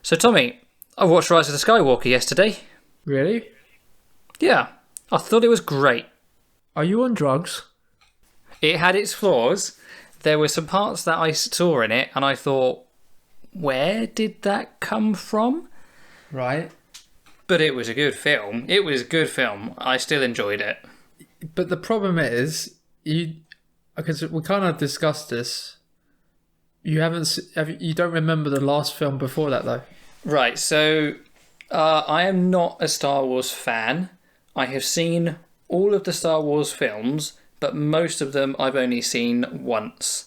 So, Tommy, I watched Rise of the Skywalker yesterday. Really? Yeah, I thought it was great. Are you on drugs? It had its flaws. There were some parts that I saw in it, and I thought, where did that come from? Right. But it was a good film. It was a good film. I still enjoyed it. But the problem is, because we kind of discussed this, you don't remember the last film before that, though. Right, so I am not a Star Wars fan. I have seen all of the Star Wars films, but most of them I've only seen once.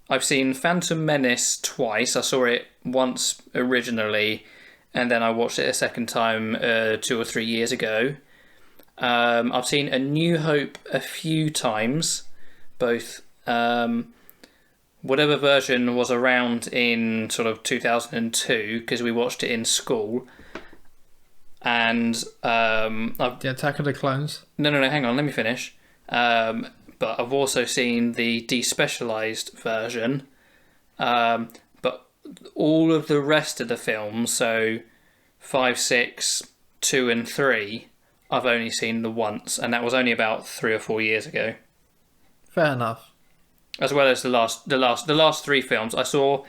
I've seen Phantom Menace twice. I saw it once originally, and then I watched it a second time 2 or 3 years ago. I've seen A New Hope a few times, both whatever version was around in sort of 2002, because we watched it in school. And The Attack of the Clones. No, hang on, let me finish. But I've also seen the despecialized version. But all of the rest of the films, so 5, 6, 2 and 3, I've only seen the once, and that was only about 3 or 4 years ago. Fair enough. As well as the last 3 films. I saw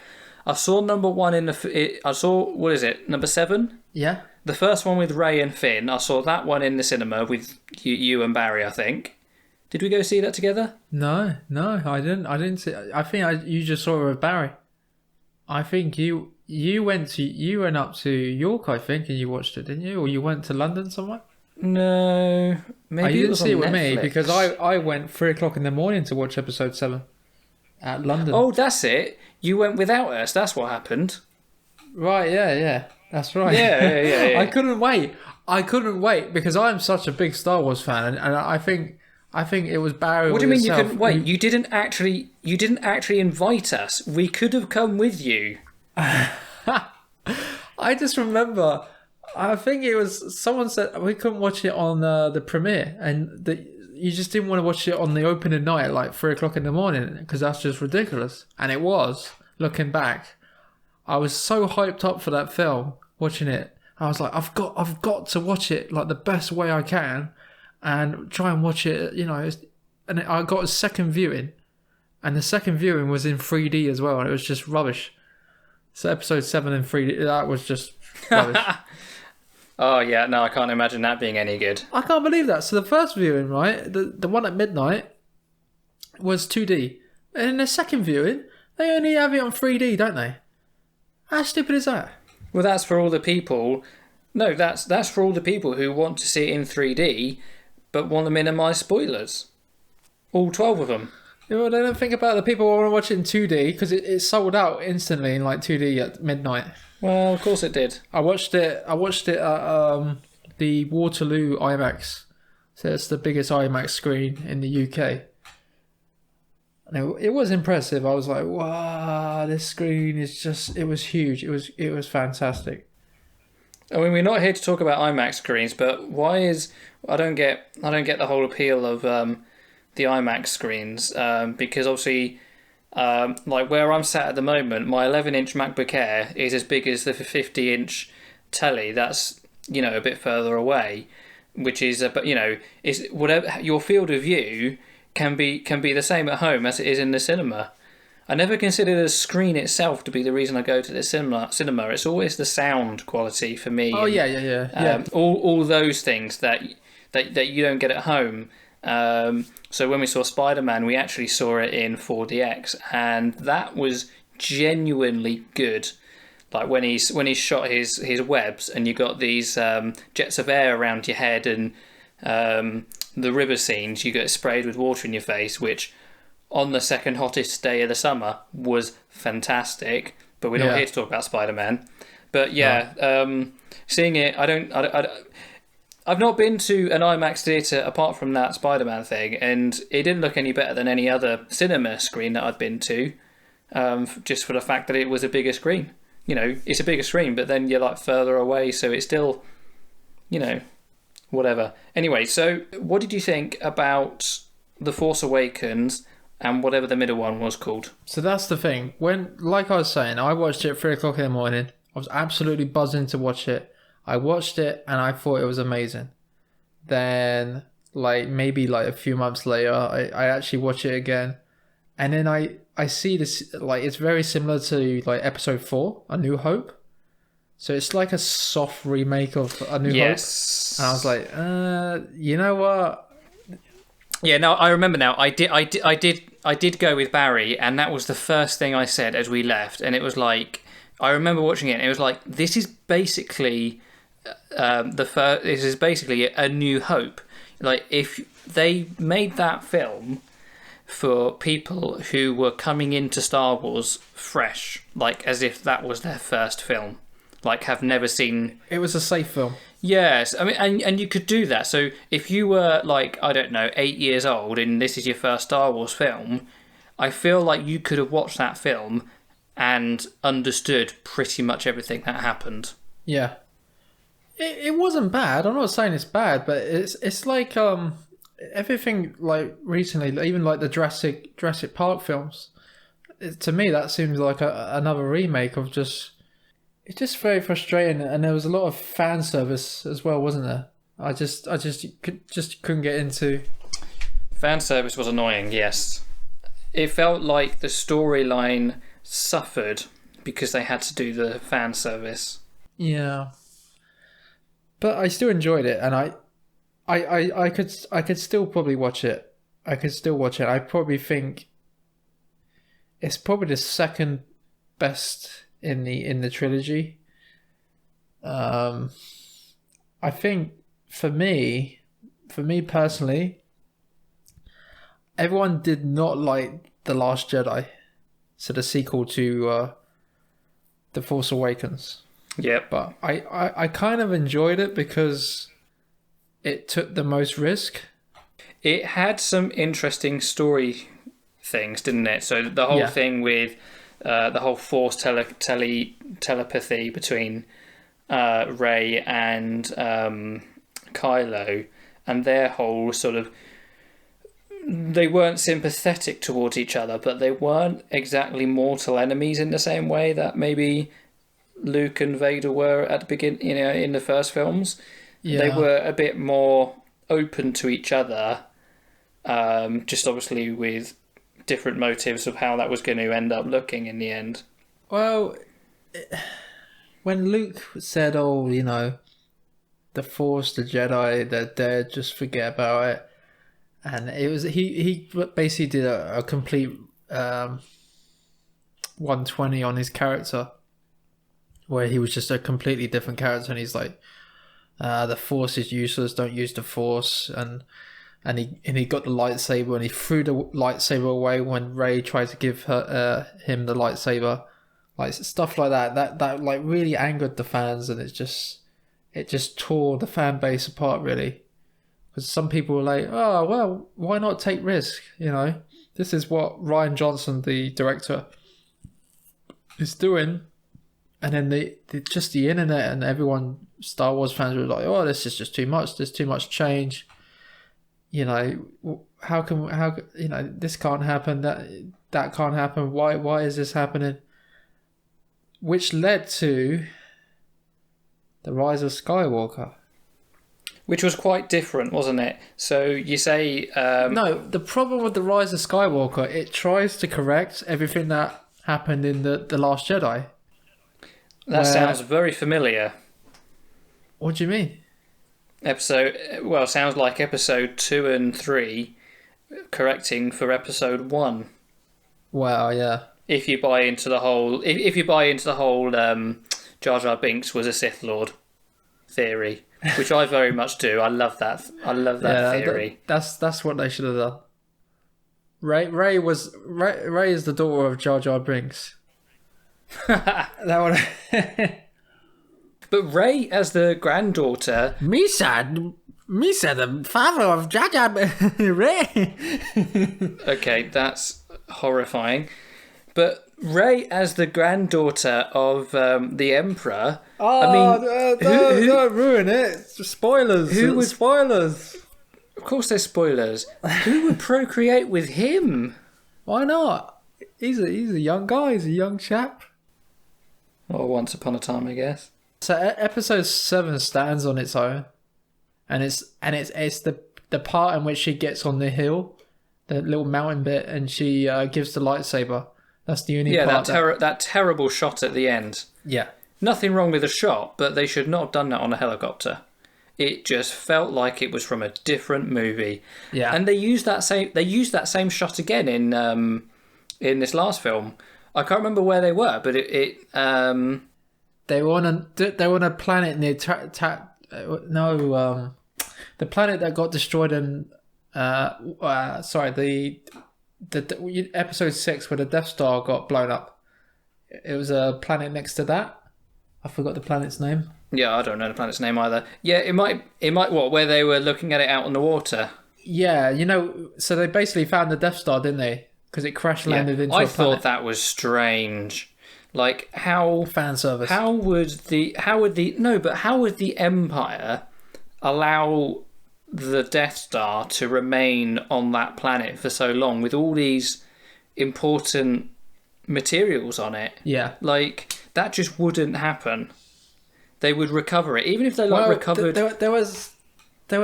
number 1 in I saw, what is it, number 7? Yeah. The first one with Ray and Finn. I saw that one in the cinema with you and Barry, I think. Did we go see that together? No, I didn't see. I think you just saw it with Barry. I think you went up to York, I think, and you watched it, didn't you? Or you went to London somewhere? No, maybe you it didn't was see it on with me Netflix. because I went 3:00 in the morning to watch episode 7 at London. Oh, that's it. You went without us. That's what happened. Right, yeah, that's right. Yeah. I couldn't wait because I'm such a big Star Wars fan, and I think it was Barry. What do you mean you himself couldn't wait? who- You didn't actually invite us. We could have come with you. I just remember. I think it was someone said we couldn't watch it on the premiere, and you just didn't want to watch it on the opening night at like 3:00 in the morning because that's just ridiculous. And it was. Looking back, I was so hyped up for that film. Watching it, I was like, I've got to watch it like the best way I can, and try and watch it. And I got a second viewing, and the second viewing was in 3D as well, and it was just rubbish. So episode 7 in 3D, that was just rubbish. Oh, yeah. No, I can't imagine that being any good. I can't believe that. So the first viewing, right, the one at midnight, was 2D. And in the second viewing, they only have it on 3D, don't they? How stupid is that? Well, that's for all the people... No, that's for all the people who want to see it in 3D, but want to minimise spoilers. All 12 of them. Well, they don't think about the people who want to watch it in 2D, because it sold out instantly in like 2D at midnight. Well, of course it did. I watched it at the Waterloo IMAX. So it's the biggest IMAX screen in the UK. And it was impressive. I was like, wow, this screen is just, it was huge. It was fantastic. I mean, we're not here to talk about IMAX screens, but why is... I don't get the whole appeal of the IMAX screens, because obviously... like where I'm sat at the moment, my 11-inch MacBook Air is as big as the 50-inch telly. That's a bit further away, which is but is whatever your field of view can be the same at home as it is in the cinema. I never considered the screen itself to be the reason I go to the cinema. It's always the sound quality for me. Oh yeah. All those things that you don't get at home. So when we saw Spider-Man, we actually saw it in 4DX, and that was genuinely good. Like when he shot his webs, and you got these jets of air around your head, and the river scenes, you get sprayed with water in your face, which on the second hottest day of the summer was fantastic. But we're not here to talk about Spider-Man. But seeing it, I've not been to an IMAX theatre apart from that Spider-Man thing, and it didn't look any better than any other cinema screen that I'd been to, just for the fact that it was a bigger screen. It's a bigger screen, but then you're like further away, so it's still, whatever. Anyway, so what did you think about The Force Awakens and whatever the middle one was called? So that's the thing. When, like I was saying, I watched it at 3:00 in the morning. I was absolutely buzzing to watch it. I watched it and I thought it was amazing. Then, like, maybe like a few months later, I actually watch it again. And then I see this, like, it's very similar to like episode 4, A New Hope. So it's like a soft remake of A New Hope. And I was like, you know what? Yeah, no, I remember now. I did go with Barry, and that was the first thing I said as we left. And it was like, I remember watching it, and it was like, this is basically This is basically A New Hope. Like, if they made that film for people who were coming into Star Wars fresh, like as if that was their first film, like have never seen. It was a safe film. Yes, I mean, and you could do that. So if you were like, I don't know, 8 years old and this is your first Star Wars film, I feel like you could have watched that film and understood pretty much everything that happened. Yeah. It wasn't bad. I'm not saying it's bad, but it's like everything like recently, even like the Jurassic Park films. To me, that seems like another remake of just. It's just very frustrating, and there was a lot of fan service as well, wasn't there? I just couldn't get into. Fan service was annoying. Yes, it felt like the storyline suffered because they had to do the fan service. Yeah, but I still enjoyed it, and I could still probably watch it. I could still watch it. I probably think it's probably the second best in the trilogy. I think for me personally, everyone did not like The Last Jedi, so the sequel to The Force Awakens. Yep. But I kind of enjoyed it because it took the most risk. It had some interesting story things, didn't it? So the whole thing with the whole Force telepathy between Rey and Kylo, and their whole sort of, they weren't sympathetic towards each other, but they weren't exactly mortal enemies in the same way that maybe Luke and Vader were at the beginning, in the first films. Yeah. They were a bit more open to each other, just obviously with different motives of how that was going to end up looking in the end. Well, when Luke said, "Oh, the Force, the Jedi, they're dead. Just forget about it," and it was he basically did a complete 120 on his character, where he was just a completely different character, and he's like, "The Force is useless. Don't use the Force," and he got the lightsaber, and he threw the lightsaber away when Rey tried to give him the lightsaber, like stuff like that. That like really angered the fans, and it just tore the fan base apart, really. Because some people were like, "Oh well, why not take risk? This is what Rian Johnson, the director, is doing." And then the internet and everyone, Star Wars fans, were like, "Oh, this is just too much. There's too much change. How this can't happen, that can't happen, why is this happening?" Which led to The Rise of Skywalker, which was quite different, wasn't it? So you say no, the problem with The Rise of Skywalker, it tries to correct everything that happened in the Last Jedi. That sounds very familiar. What do you mean? Sounds like episode 2 and 3 correcting for episode 1. Wow, yeah. If you buy into the whole, Jar Jar Binks was a Sith Lord theory, which I very much do. I love that. Theory. That's what they should have done. Rey is the daughter of Jar Jar Binks. That one. But Rey as the granddaughter. Misa, the father of Jar Jar Rey. Okay, that's horrifying. But Rey as the granddaughter of the Emperor. Oh, don't ruin it. Spoilers. Spoilers? Of course, there's spoilers. Who would procreate with him? Why not? He's a young guy. He's a young chap. Or Once Upon a Time, I guess. So episode 7 stands on its own, and it's the part in which she gets on the hill, the little mountain bit, and she gives the lightsaber. That's the only part. That terrible shot at the end. Yeah. Nothing wrong with the shot, but they should not have done that on a helicopter. It just felt like it was from a different movie. Yeah. And they used that same shot again in this last film. I can't remember where they were, but they were on a planet near the planet that got destroyed in the episode 6 where the Death Star got blown up. It was a planet next to that. I forgot the planet's name. Yeah, I don't know the planet's name either. Yeah, it might where they were looking at it out on the water. Yeah, so they basically found the Death Star, didn't they? Because it crash landed into a planet. I thought that was strange. Like how fan service. How would the Empire allow the Death Star to remain on that planet for so long with all these important materials on it? Yeah. Like that just wouldn't happen. They would recover it, even if they recovered. There was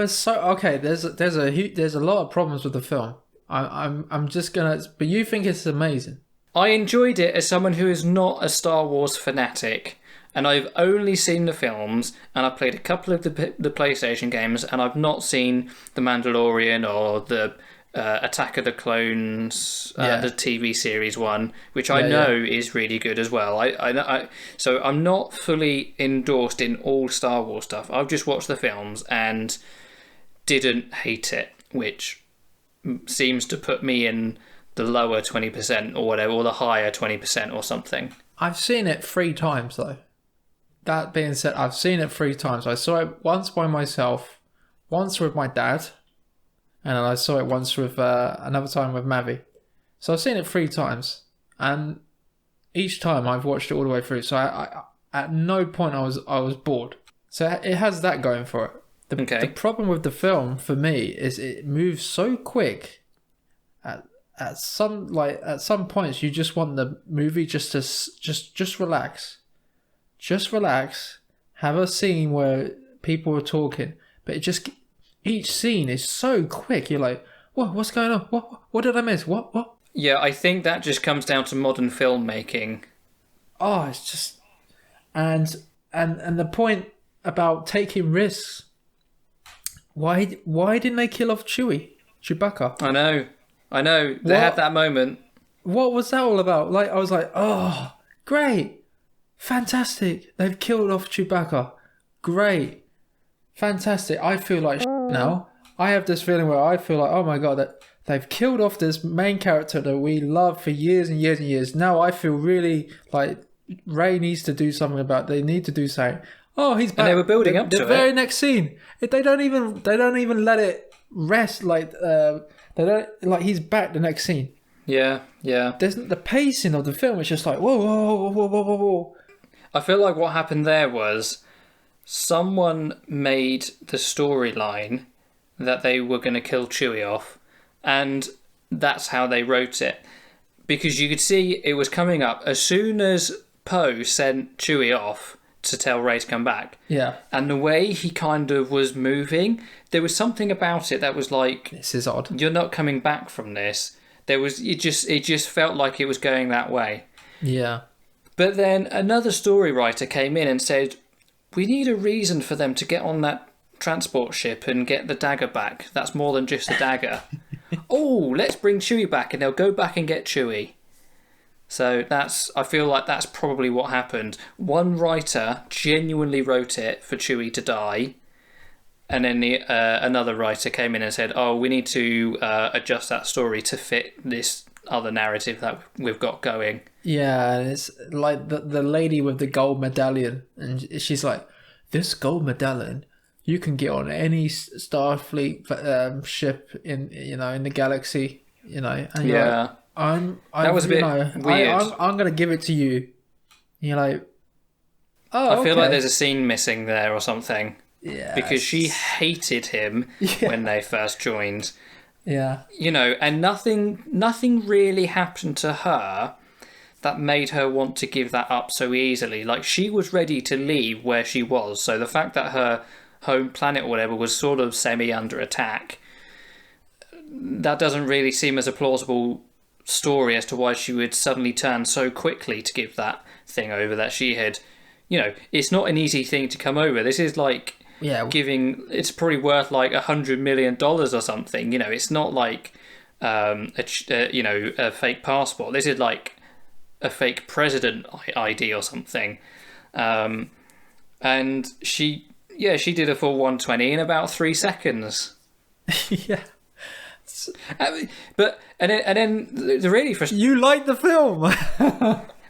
so okay. There's a lot of problems with the film. I'm just gonna. But you think it's amazing. I enjoyed it as someone who is not a Star Wars fanatic, and I've only seen the films, and I've played a couple of the PlayStation games, and I've not seen The Mandalorian or the Attack of the Clones, the TV series one, which I know is really good as well. So I'm not fully endorsed in all Star Wars stuff. I've just watched the films and didn't hate it, which seems to put me in the lower 20% or whatever, or the higher 20% or something. I've seen it 3 times though. That being said, I've seen it 3 times. I saw it once by myself, once with my dad, and I saw it once with another time with Mavi. So I've seen it 3 times, and each time I've watched it all the way through. So I at no point I was bored. So it has that going for it. The problem with the film for me is it moves so quick. At some points you just want the movie just to relax. Just relax. Have a scene where people are talking, but each scene is so quick. You're like, what's going on? What did I miss? What? Yeah, I think that just comes down to modern filmmaking. Oh, it's just and the point about taking risks. Why didn't they kill off Chewbacca? I know. They had that moment. What was that all about? Like, I was like, oh, great. Fantastic. They've killed off Chewbacca. Great. Fantastic. I feel like now. I have this feeling where I feel like, oh my God, that they've killed off this main character that we love for years and years and years. Now I feel really like Rey needs to do something about it. They need to do something. Oh, he's back. And they were building up to it. The very next scene. They don't even let it rest. Like he's back the next scene. Yeah. There's the pacing of the film is just like whoa. I feel like what happened there was someone made the storyline that they were going to kill Chewie off, and that's how they wrote it. Because you could see it was coming up as soon as Poe sent Chewie off to tell Rey to come back. Yeah. And the way he kind of was moving, there was something about it that was like, this is odd. You're not coming back from this. It just felt like it was going that way. Yeah. But then another story writer came in and said, we need a reason for them to get on that transport ship and get the dagger back. That's more than just a dagger. Oh, let's bring Chewie back and they'll go back and get Chewie. So I feel like that's probably what happened. One writer genuinely wrote it for Chewie to die, and then another writer came in and said, oh, we need to adjust that story to fit this other narrative that we've got going. Yeah, and it's like the lady with the gold medallion, and she's like, this gold medallion, you can get on any Starfleet ship in the galaxy, and yeah. That was a bit weird. I'm going to give it to you. You're like, I feel like there's a scene missing there or something. Yeah. Because she hated him when they first joined. Yeah. And nothing really happened to her that made her want to give that up so easily. Like, she was ready to leave where she was. So the fact that her home planet or whatever was sort of semi under attack, that doesn't really seem as a plausible story as to why she would suddenly turn so quickly to give that thing over that she had. It's not an easy thing to come over. This is like giving. It's probably worth like $100 million or something. It's not like a fake passport. This is like a fake president ID or something. And she did a full 120 in about 3 seconds. Yeah. But then the really frustrating. You like the film?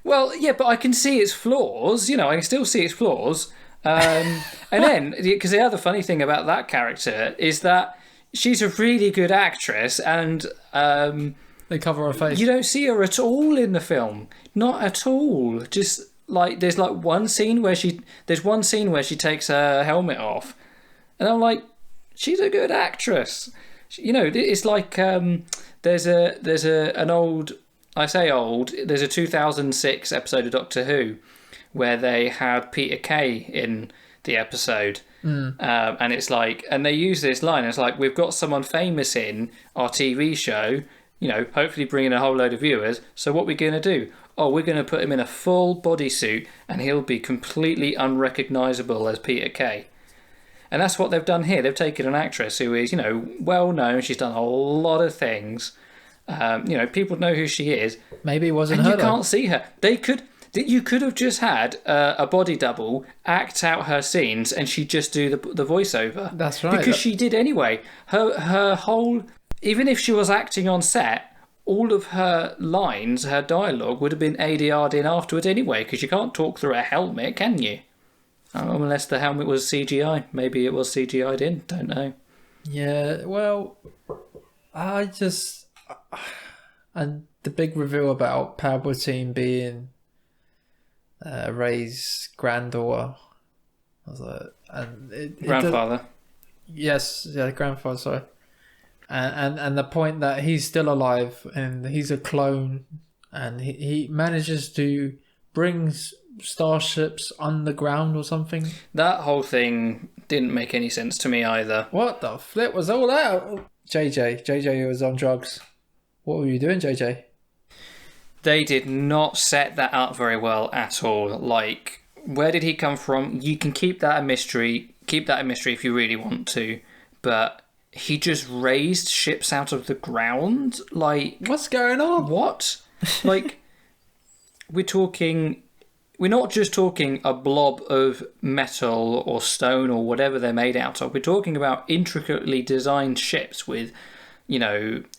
Well, yeah, but I can see its flaws. I can still see its flaws. And then, because the other funny thing about that character is that she's a really good actress, and they cover her face. You don't see her at all in the film. Not at all. Just like there's one scene where she takes her helmet off, and I'm like, she's a good actress. It's like there's an old. I say old. There's a 2006 episode of Doctor Who where they had Peter Kay in the episode, and it's like, and they use this line. It's like, we've got someone famous in our TV show. Hopefully bringing a whole load of viewers. So what we're going to do? Oh, we're going to put him in a full bodysuit, and he'll be completely unrecognisable as Peter Kay. And that's what they've done here. They've taken an actress who is, well known. She's done a lot of things. People know who she is. Maybe it wasn't and her. You can't see her. You could have just had a body double act out her scenes, and she'd just do the voiceover. That's right. Because she did anyway. Her whole, even if she was acting on set, all of her lines, her dialogue would have been ADR'd in afterwards anyway. Because you can't talk through a helmet, can you? Unless the helmet was CGI. Maybe it was CGI'd in. Don't know. Yeah, well, and the big reveal about Palpatine being Rey's granddaughter. I was like, and Grandfather. Grandfather. Sorry, and the point that he's still alive and he's a clone, and he manages to bring starships underground or something. That whole thing didn't make any sense to me either. What the flip was all that? JJ was on drugs. What were you doing, JJ? They did not set that up very well at all. Like, where did he come from? You can keep that a mystery. Keep that a mystery if you really want to. But he just raised ships out of the ground? Like, what's going on? What? Like, we're not just talking a blob of metal or stone or whatever they're made out of. We're talking about intricately designed ships with,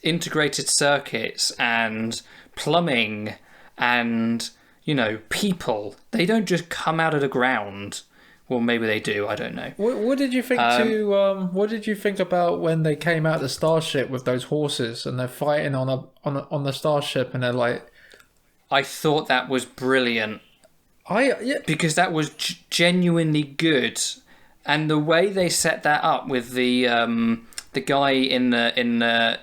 integrated circuits and plumbing and, people. They don't just come out of the ground. Well, maybe they do. I don't know. What did you think what did you think about when they came out the starship with those horses and they're fighting on the starship and they're like? I thought that was brilliant. Because that was genuinely good, and the way they set that up with the guy in the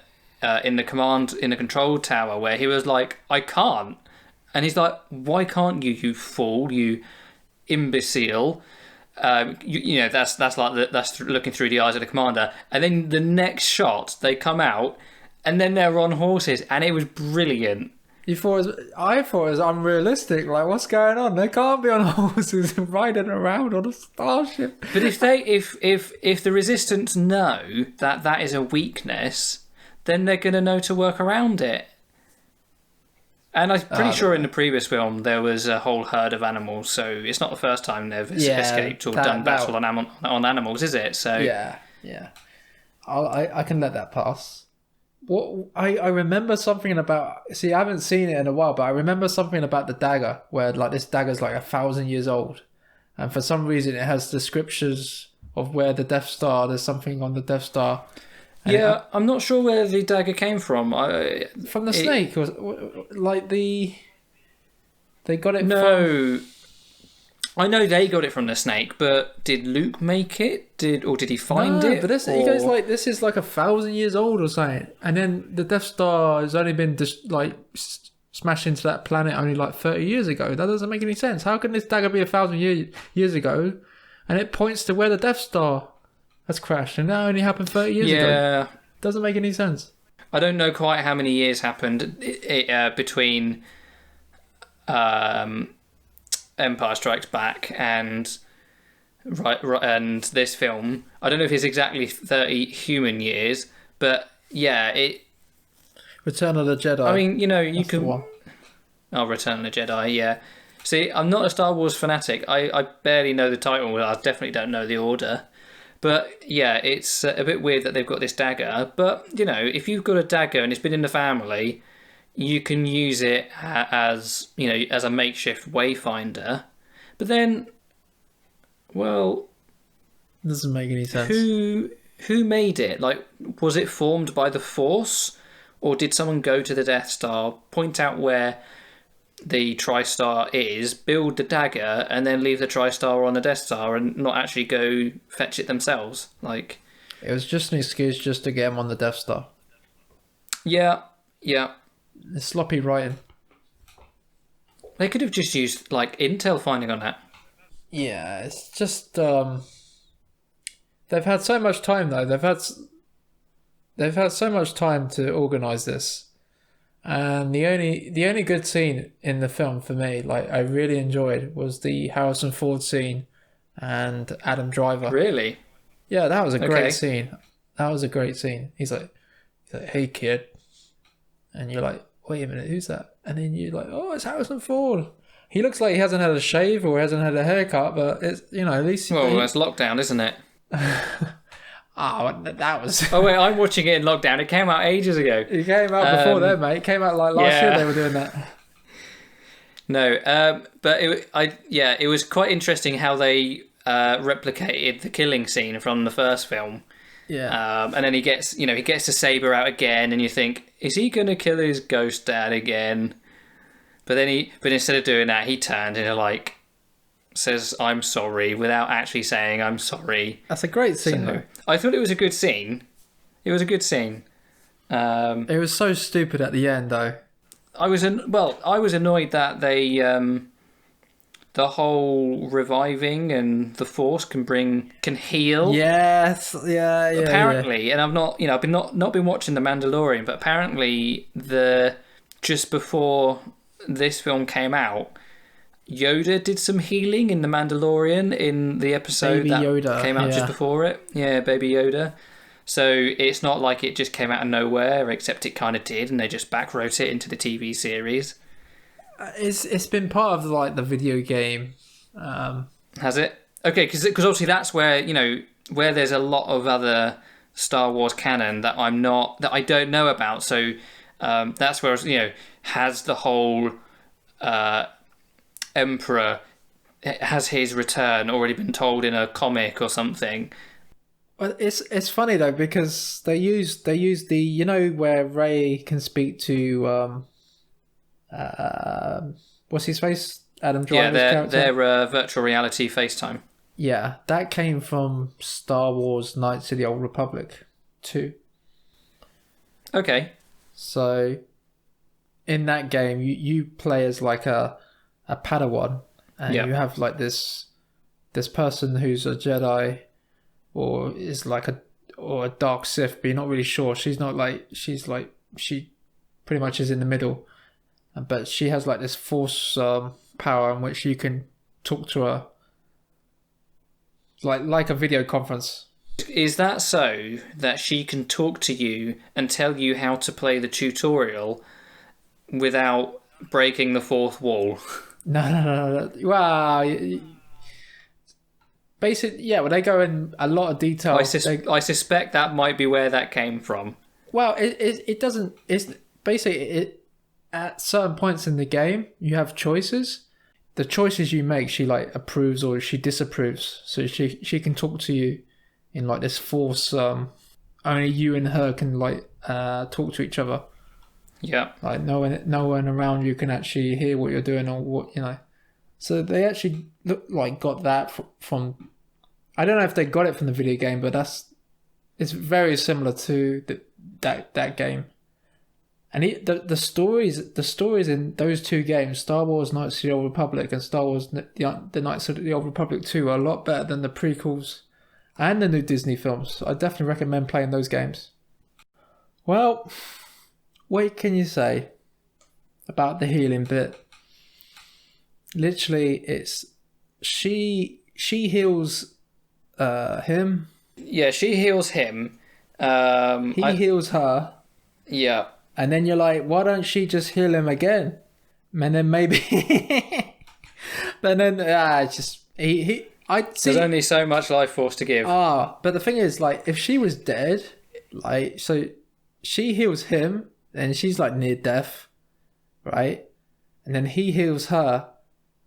control tower where he was like, I can't, and he's like, why can't you, you fool, you imbecile? That's looking through the eyes of the commander, and then the next shot they come out, and then they're on horses, and it was brilliant. I thought it was unrealistic. Like, what's going on? They can't be on horses and riding around on a starship. But if the Resistance know that is a weakness, then they're going to know to work around it. And I'm pretty sure in the previous film there was a whole herd of animals, so it's not the first time they've escaped or done battle on animals, is it? So yeah, I can let that pass. What I remember something about. See, I haven't seen it in a while, but I remember something about the dagger, where like this dagger's like 1,000 years old, and for some reason it has the scriptures of where the Death Star. There's something on the Death Star. Yeah, I'm not sure where the dagger came from. From the snake, was like they got it. No, I know they got it from the snake, but did Luke make it? Did he find it? But he goes like, this is like 1,000 years old or something, and then the Death Star has only been smashed into that planet only like 30 years ago. That doesn't make any sense. How can this dagger be 1,000 years ago? And it points to where the Death Star has crashed, and that only happened 30 years ago. Yeah. Doesn't make any sense. I don't know quite how many years happened between Empire Strikes Back and and this film. I don't know if it's exactly 30 human years, but yeah, Return of the Jedi. I mean, you know, you That's the can. one. Oh, Return of the Jedi, yeah. See, I'm not a Star Wars fanatic. I barely know the title. I definitely don't know the order. But yeah, it's a bit weird that they've got this dagger. But, you know, if you've got a dagger and it's been in the family, you can use it as, you know, as a makeshift wayfinder. But then, well, Doesn't make any sense. who made it? Like, was it formed by the Force? Or did someone go to the Death Star, point out where the TriStar is, build the dagger, and then leave the TriStar on the Death Star and not actually go fetch it themselves? Like, It was just an excuse just to get him on the Death Star. yeah. It's sloppy writing. They could have just used, like, intel finding on that. Yeah, it's just they've had so much time though. They've had so much time to organize this, and the only good scene in the film for me, like I really enjoyed, was the Harrison Ford scene and Adam Driver. Really? Yeah, that was a Okay. great scene. That was a great scene. He's like, "Hey kid," and you're like, "Wait a minute, who's that?" And then you're like, "Oh, it's Harrison Ford." He looks like he hasn't had a shave or hasn't had a haircut, but it's, you know, at least. Well, that's lockdown, isn't it? Oh, that was. Oh, wait, I'm watching it in lockdown. It came out ages ago. It came out before then, mate. It came out like last year. They were doing that. No, but it was quite interesting how they replicated the killing scene from the first film. Yeah. And then he gets the saber out again, and you think, is he going to kill his ghost dad again? But instead of doing that, he turned and like says, "I'm sorry," without actually saying, "I'm sorry." That's a great scene, though. I thought it was a good scene. It was a good scene. It was so stupid at the end, though. I was annoyed that they the whole reviving and the Force can heal. Yes, yeah. Apparently, and I've not been watching The Mandalorian, but apparently just before this film came out, Yoda did some healing in The Mandalorian in the episode Baby that Yoda, came out just before it. Yeah, Baby Yoda. So it's not like it just came out of nowhere, except it kind of did, and they just backwrote it into the TV series. It's been part of like the video game. Has it? Okay, because obviously that's where, you know, where there's a lot of other Star Wars canon that I don't know about. So that's where, you know, has the whole Emperor, has his return already been told in a comic or something? Well, it's funny though, because they use the, you know, where Rey can speak to what's his face, Adam Driver's character. their virtual reality FaceTime. Yeah, that came from Star Wars Knights of the Old Republic 2. Okay. So in that game, you play as like a Padawan, and you have like this person who's a Jedi, or is like a dark Sith, but you're not really sure. She pretty much is in the middle, but she has like this Force power in which you can talk to her, like a video conference. Is that so that she can talk to you and tell you how to play the tutorial without breaking the fourth wall? No. Wow. Basically, yeah. Well, they go in a lot of detail. I suspect that might be where that came from. Well, it doesn't. It's basically at certain points in the game you have choices. The choices you make, she like approves or she disapproves. So she can talk to you in like this Force. Only you and her can like talk to each other. Yeah. Like no one around you can actually hear what you're doing or what, you know. So they actually got that from. I don't know if they got it from the video game, but it's very similar to that game. And the stories in those two games, Star Wars: Knights of the Old Republic and Star Wars: the Knights of the Old Republic 2, are a lot better than the prequels and the new Disney films. I definitely recommend playing those games. Well, what can you say about the healing bit? Literally, it's she heals him. Yeah, she heals him. He heals her. Yeah. And then you're like, why don't she just heal him again? And then maybe, but then just I see. There's only so much life force to give. But the thing is, like, if she was dead, like, so she heals him, and she's like near death, right? And then he heals her,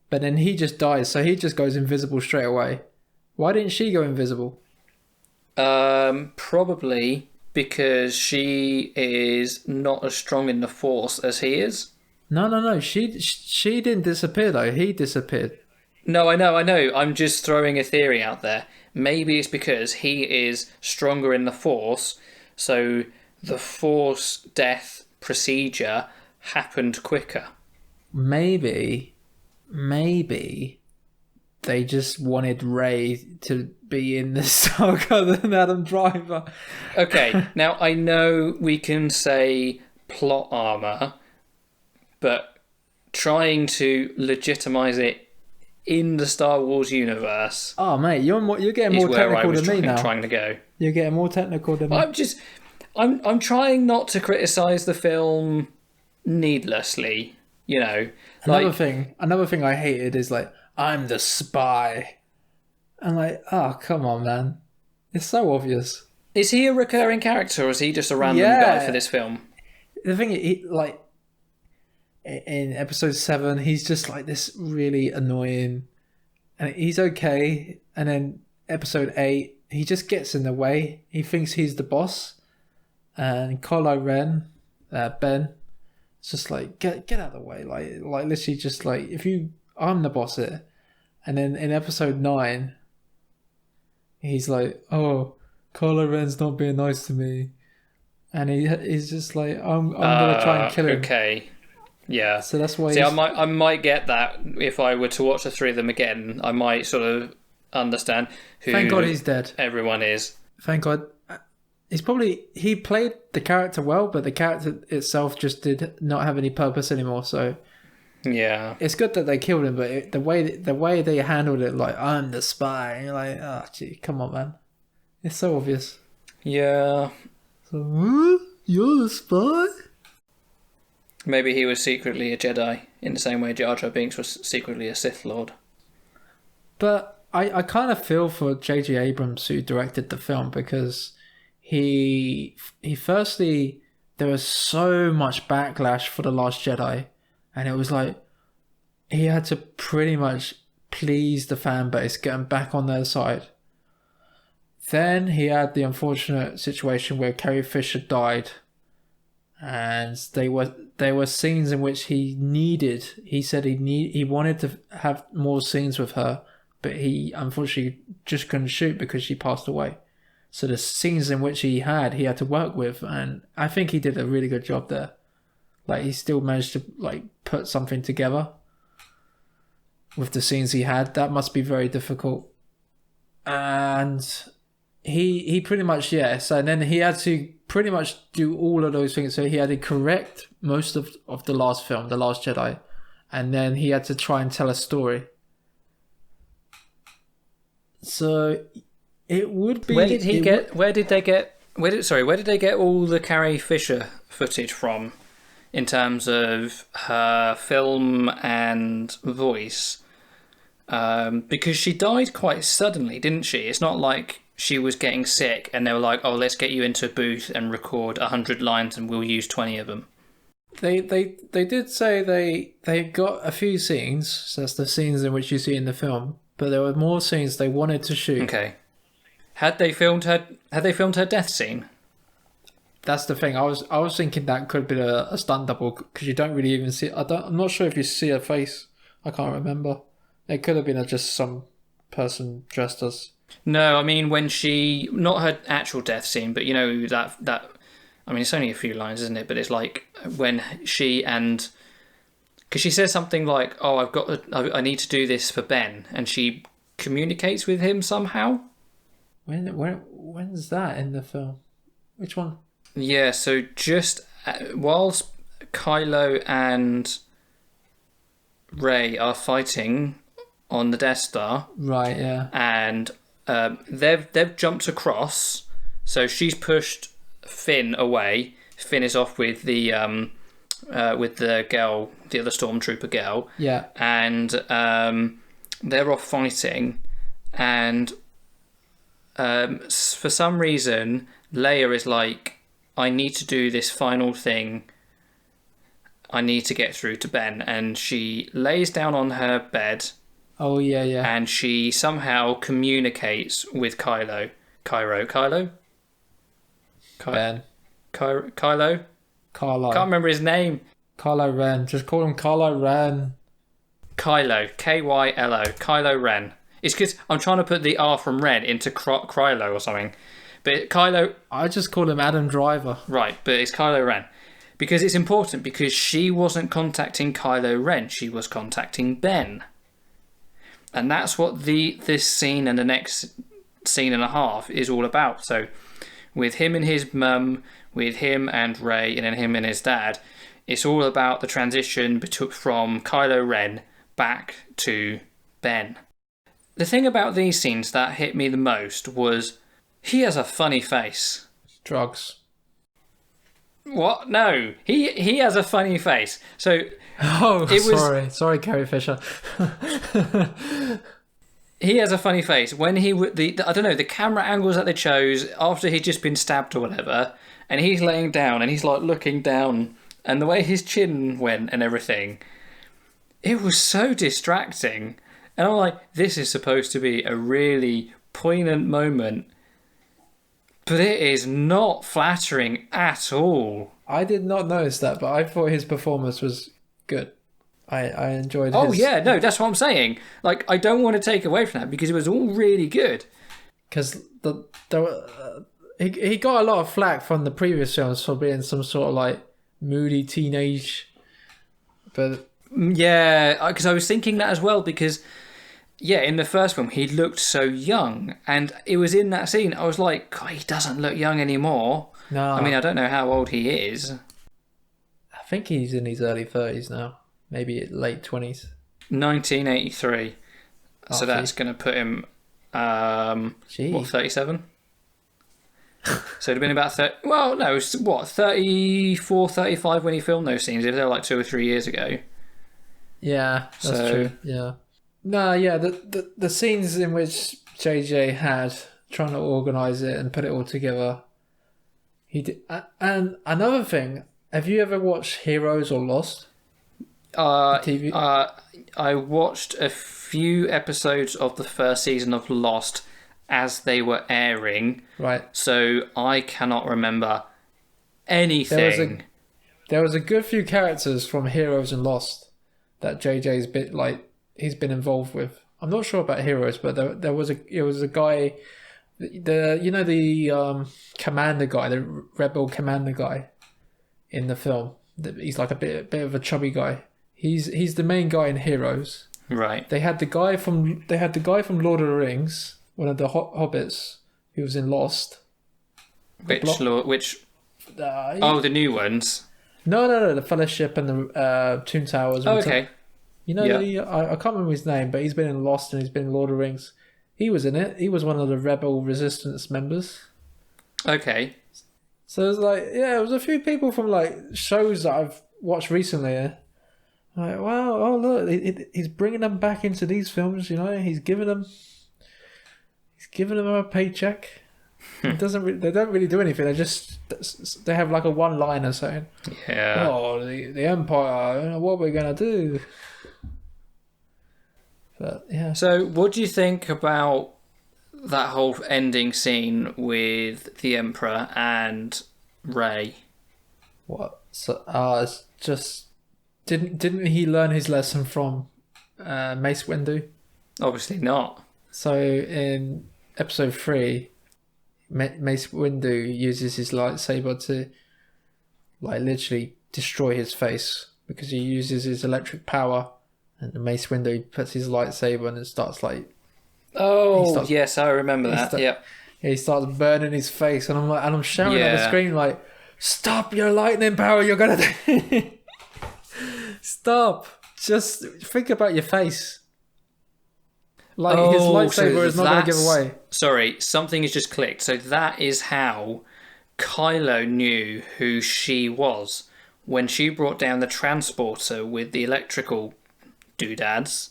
but then he just dies, so he just goes invisible straight away. Why didn't she go invisible? Probably because she is not as strong in the Force as he is. No. She didn't disappear though. He disappeared. No, I know. I'm just throwing a theory out there. Maybe it's because he is stronger in the Force, so the Force death procedure happened quicker. Maybe they just wanted Ray to be in the saga than Adam Driver. Okay, now I know we can say plot armor, but trying to legitimize it in the Star Wars universe. Oh mate, you're getting more technical than me now. Trying to go. You're getting more technical than me. I'm trying not to criticize the film needlessly. You know, another thing I hated is like, I'm the spy. I'm like, oh, come on, man. It's so obvious. Is he a recurring character or is he just a random guy for this film? The thing is, like, in episode 7, he's just like this really annoying, and he's okay. And then episode 8, he just gets in the way. He thinks he's the boss. And Kylo Ren, Ben, it's just like, get out of the way. Like literally just like, I'm the boss here. And then in episode 9, he's like, oh, Kylo Ren's not being nice to me. And he's just like, I'm gonna try and kill him. Okay. Yeah. So that's why I might get that if I were to watch the three of them again. I might sort of understand who Thank God he's dead. Everyone is. Thank God. He played the character well, but the character itself just did not have any purpose anymore. So yeah, it's good that they killed him, but the way they handled it, like, I'm the spy, and you're like, oh gee, come on, man, it's so obvious. Yeah. So you're the spy? Maybe he was secretly a Jedi in the same way Jar Jar Binks was secretly a Sith Lord. But I kind of feel for J.J. Abrams, who directed the film, because he firstly, there was so much backlash for The Last Jedi, and it was like he had to pretty much please the fan base, get them back on their side. Then he had the unfortunate situation where Carrie Fisher died, and there were scenes in which he said he wanted to have more scenes with her, but he unfortunately just couldn't shoot because she passed away. So the scenes in which he had to work with, and I think he did a really good job there. Like, he still managed to like put something together with the scenes he had. That must be very difficult. And he pretty much, so then he had to pretty much do all of those things. So he had to correct most of the last film, The Last Jedi, and then he had to try and tell a story. So it would be. Where did they get all the Carrie Fisher footage from, in terms of her film and voice? Because she died quite suddenly, didn't she? It's not like she was getting sick and they were like, "Oh, let's get you into a booth and record 100 lines and we'll use 20 of them." They did say they got a few scenes. So that's the scenes in which you see in the film. But there were more scenes they wanted to shoot. Okay. Had they filmed her death scene? That's the thing. I was thinking that could be a stunt double, because you don't really even see. I'm not sure if you see her face. I can't remember. It could have been just some person dressed as. No, I mean when she, not her actual death scene, but you know that I mean, it's only a few lines, isn't it? But it's like when she and because she says something like, "Oh, I need to do this for Ben," and she communicates with him somehow. When's that in the film? Which one? Yeah, so just whilst Kylo and Rey are fighting on the Death Star, Right, yeah. and they've jumped across, so she's pushed Finn away. Finn is off with the girl, the other stormtrooper girl. Yeah. And they're off fighting, and for some reason Leia is like, I need to do this final thing. I need to get through to Ben, and she lays down on her bed. Oh yeah, yeah. And she somehow communicates with Kylo. Ben. Kylo? Kylo. Can't remember his name. Kylo Ren. Just call him Kylo Ren. Kylo. Kylo. Kylo Ren. It's because I'm trying to put the R from Ren into Krylo or something. But Kylo... I just call him Adam Driver. Right, but it's Kylo Ren. Because it's important, because she wasn't contacting Kylo Ren. She was contacting Ben. And that's what this scene and the next scene and a half is all about. So with him and his mum, with him and Rey, and then him and his dad, it's all about the transition from Kylo Ren back to Ben. The thing about these scenes that hit me the most was he has a funny face. Drugs. What? No, he has a funny face. So sorry, Carrie Fisher. He has a funny face when I don't know, the camera angles that they chose after he'd just been stabbed or whatever, and he's laying down and he's like looking down, and the way his chin went and everything, it was so distracting. And I'm like, this is supposed to be a really poignant moment, but it is not flattering at all. I did not notice that, but I thought his performance was good. I enjoyed his... Oh, yeah, no, that's what I'm saying. Like, I don't want to take away from that because it was all really good. Because he got a lot of flack from the previous films for being some sort of, like, moody teenage... But... Yeah, because I was thinking that as well because... Yeah, in the first film, he looked so young. And it was in that scene, I was like, God, he doesn't look young anymore. No. I mean, I don't know how old he is. I think he's in his early 30s now. Maybe late 20s. 1983. So that's going to put him, 37? So it'd have been about 30... Well, no, it was, 34, 35 when he filmed those scenes. They were like 2 or 3 years ago. Yeah, that's true. Yeah. No, yeah, the scenes in which JJ had trying to organise it and put it all together, he did. And another thing, have you ever watched Heroes or Lost? TV? I watched a few episodes of the first season of Lost as they were airing. Right. So I cannot remember anything. There was a good few characters from Heroes and Lost that JJ's bit like he's been involved with. I'm not sure about Heroes, but there was a guy, the commander guy, the rebel commander guy in the film. He's like a bit of a chubby guy. He's the main guy in Heroes. Right. They had the guy from Lord of the Rings, one of the hobbits who was in Lost. Which? The new ones. No, the Fellowship and the Toon Towers. Oh, okay. I can't remember his name, but he's been in Lost and he's been in Lord of the Rings. He was in it. He was one of the Rebel Resistance members. Okay. So it was like, yeah, it was a few people from like shows that I've watched recently. Like, wow, oh look, he's bringing them back into these films. He's giving them a paycheck. They don't really do anything. They have like a one-liner saying, "Yeah, oh, the Empire, I don't know what we're gonna do." But yeah. So, what do you think about that whole ending scene with the Emperor and Rey? What? So, it's just didn't he learn his lesson from Mace Windu? Obviously not. So in episode 3, Mace Windu uses his lightsaber to like literally destroy his face because he uses his electric power. And the Mace Windu, he puts his lightsaber and it starts like. Oh, yes, I remember that. Yep. He starts burning his face, and I'm shouting at the Yeah. screen like, "Stop your lightning power! You're gonna stop! Just think about your face." Like his lightsaber is not gonna give away. Sorry, something has just clicked. So that is how Kylo knew who she was when she brought down the transporter with the electrical doodads.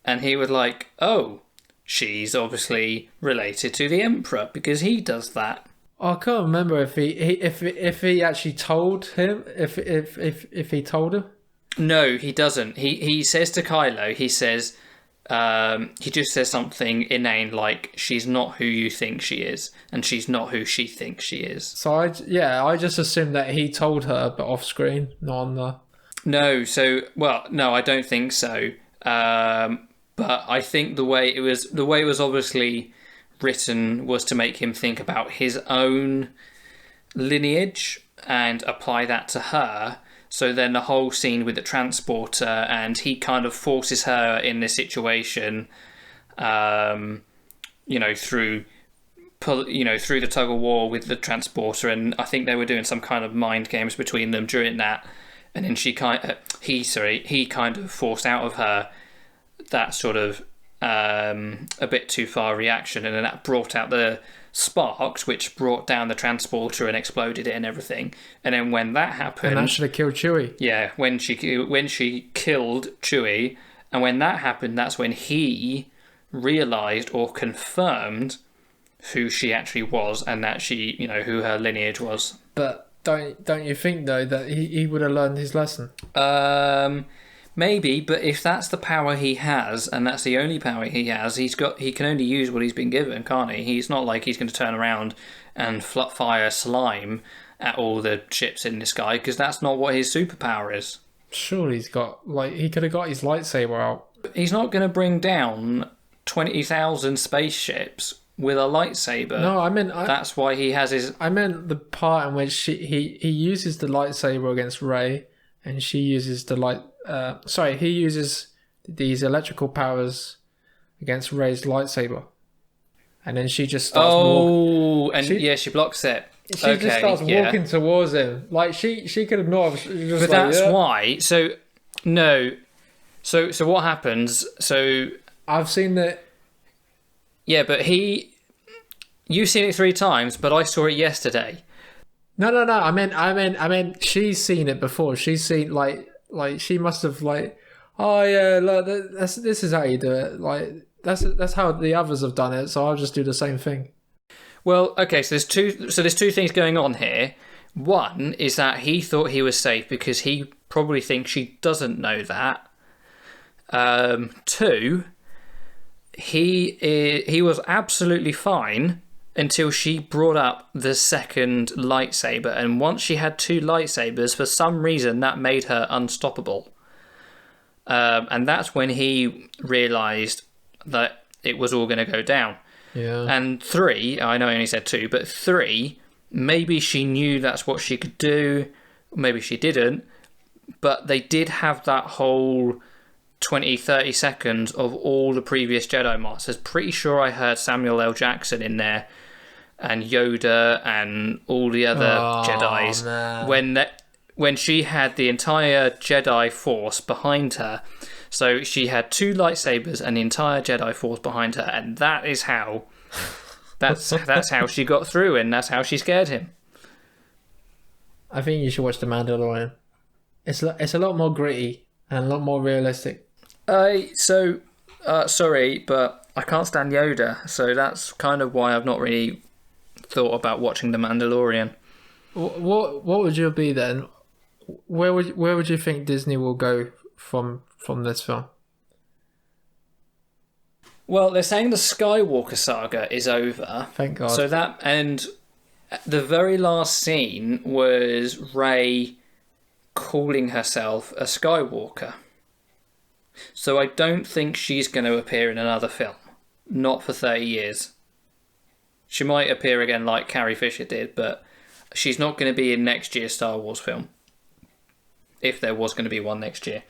And he was like, "Oh, she's obviously related to the Emperor because he does that." I can't remember if he actually told him if he told him. No, he doesn't. He says to Kylo, he says, he just says something inane like, "She's not who you think she is, and she's not who she thinks she is." So I just assumed that he told her, but off screen, not on the. No, no, I don't think so. But I think the way it was obviously written was to make him think about his own lineage and apply that to her. So then the whole scene with the transporter, and he kind of forces her in this situation, through the tug of war with the transporter, and I think they were doing some kind of mind games between them during that, and then he kind of forced out of her that sort of a bit too far reaction, and then that brought out the sparks, which brought down the transporter and exploded it and everything. And then when that happened, And that should have killed Chewie. yeah, when she killed Chewie, and when that happened, that's when he realised or confirmed who she actually was, and that she, who her lineage was. But don't you think though that he would have learned his lesson? Maybe, but if that's the power he has, and that's the only power he has, he can only use what he's been given, can't he? He's not like he's going to turn around and fire slime at all the ships in the sky, because that's not what his superpower is. Surely he could have got his lightsaber out. He's not going to bring down 20,000 spaceships with a lightsaber. No, that's why he has his. I meant the part in which he uses the lightsaber against Rey, and she uses he uses these electrical powers against Rey's lightsaber, and then she just starts. She blocks it. She just starts walking towards him, like she could have not. But that's why. So no. So what happens? So I've seen that. Yeah, but you've seen it 3 times, but I saw it yesterday. No. I meant she's seen it before. She's seen like she must have oh yeah, look, this is how you do it. Like that's how the others have done it. So I'll just do the same thing. Well, okay. So there's two things going on here. One is that he thought he was safe because he probably thinks she doesn't know that. 2, he was absolutely fine until she brought up the second lightsaber, and once she had 2 lightsabers, for some reason that made her unstoppable. And that's when he realised that it was all going to go down. Yeah. And 3, I know I only said 2, but 3, maybe she knew that's what she could do, maybe she didn't, but they did have that whole 20-30 seconds of all the previous Jedi Masters. Pretty sure I heard Samuel L. Jackson in there, and Yoda, and all the other Jedis. Man. When she had the entire Jedi Force behind her. So she had 2 lightsabers and the entire Jedi Force behind her, and that is how that's how she got through, and that's how she scared him. I think you should watch The Mandalorian. It's a lot more gritty and a lot more realistic. Sorry, but I can't stand Yoda, so that's kind of why I've not really thought about watching The Mandalorian. What would you be then? Where would you think Disney will go from this film? Well, they're saying the Skywalker saga is over. Thank God. So and the very last scene was Rey calling herself a Skywalker. So I don't think she's going to appear in another film. Not for 30 years. She might appear again like Carrie Fisher did, but She's not going to be in next year's Star Wars film, if there was going to be one next year.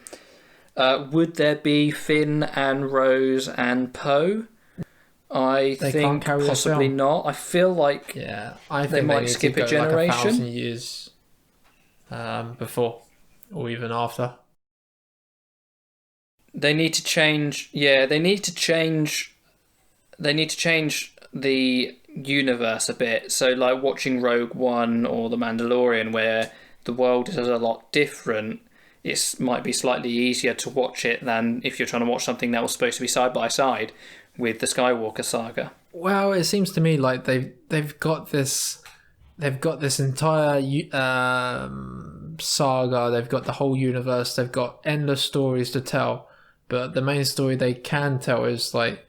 Would there be Finn and Rose and Poe? I think possibly not. I feel like I think they might skip a generation. Like 1,000 years before, or even after. They need to change. Yeah, they need to change. They need to change the universe a bit. So, like watching Rogue One or The Mandalorian, where the world is a lot different, it might be slightly easier to watch it than if you're trying to watch something that was supposed to be side by side with the Skywalker saga. Well, it seems to me like they've got this entire saga. They've got the whole universe. They've got endless stories to tell. But the main story they can tell is like,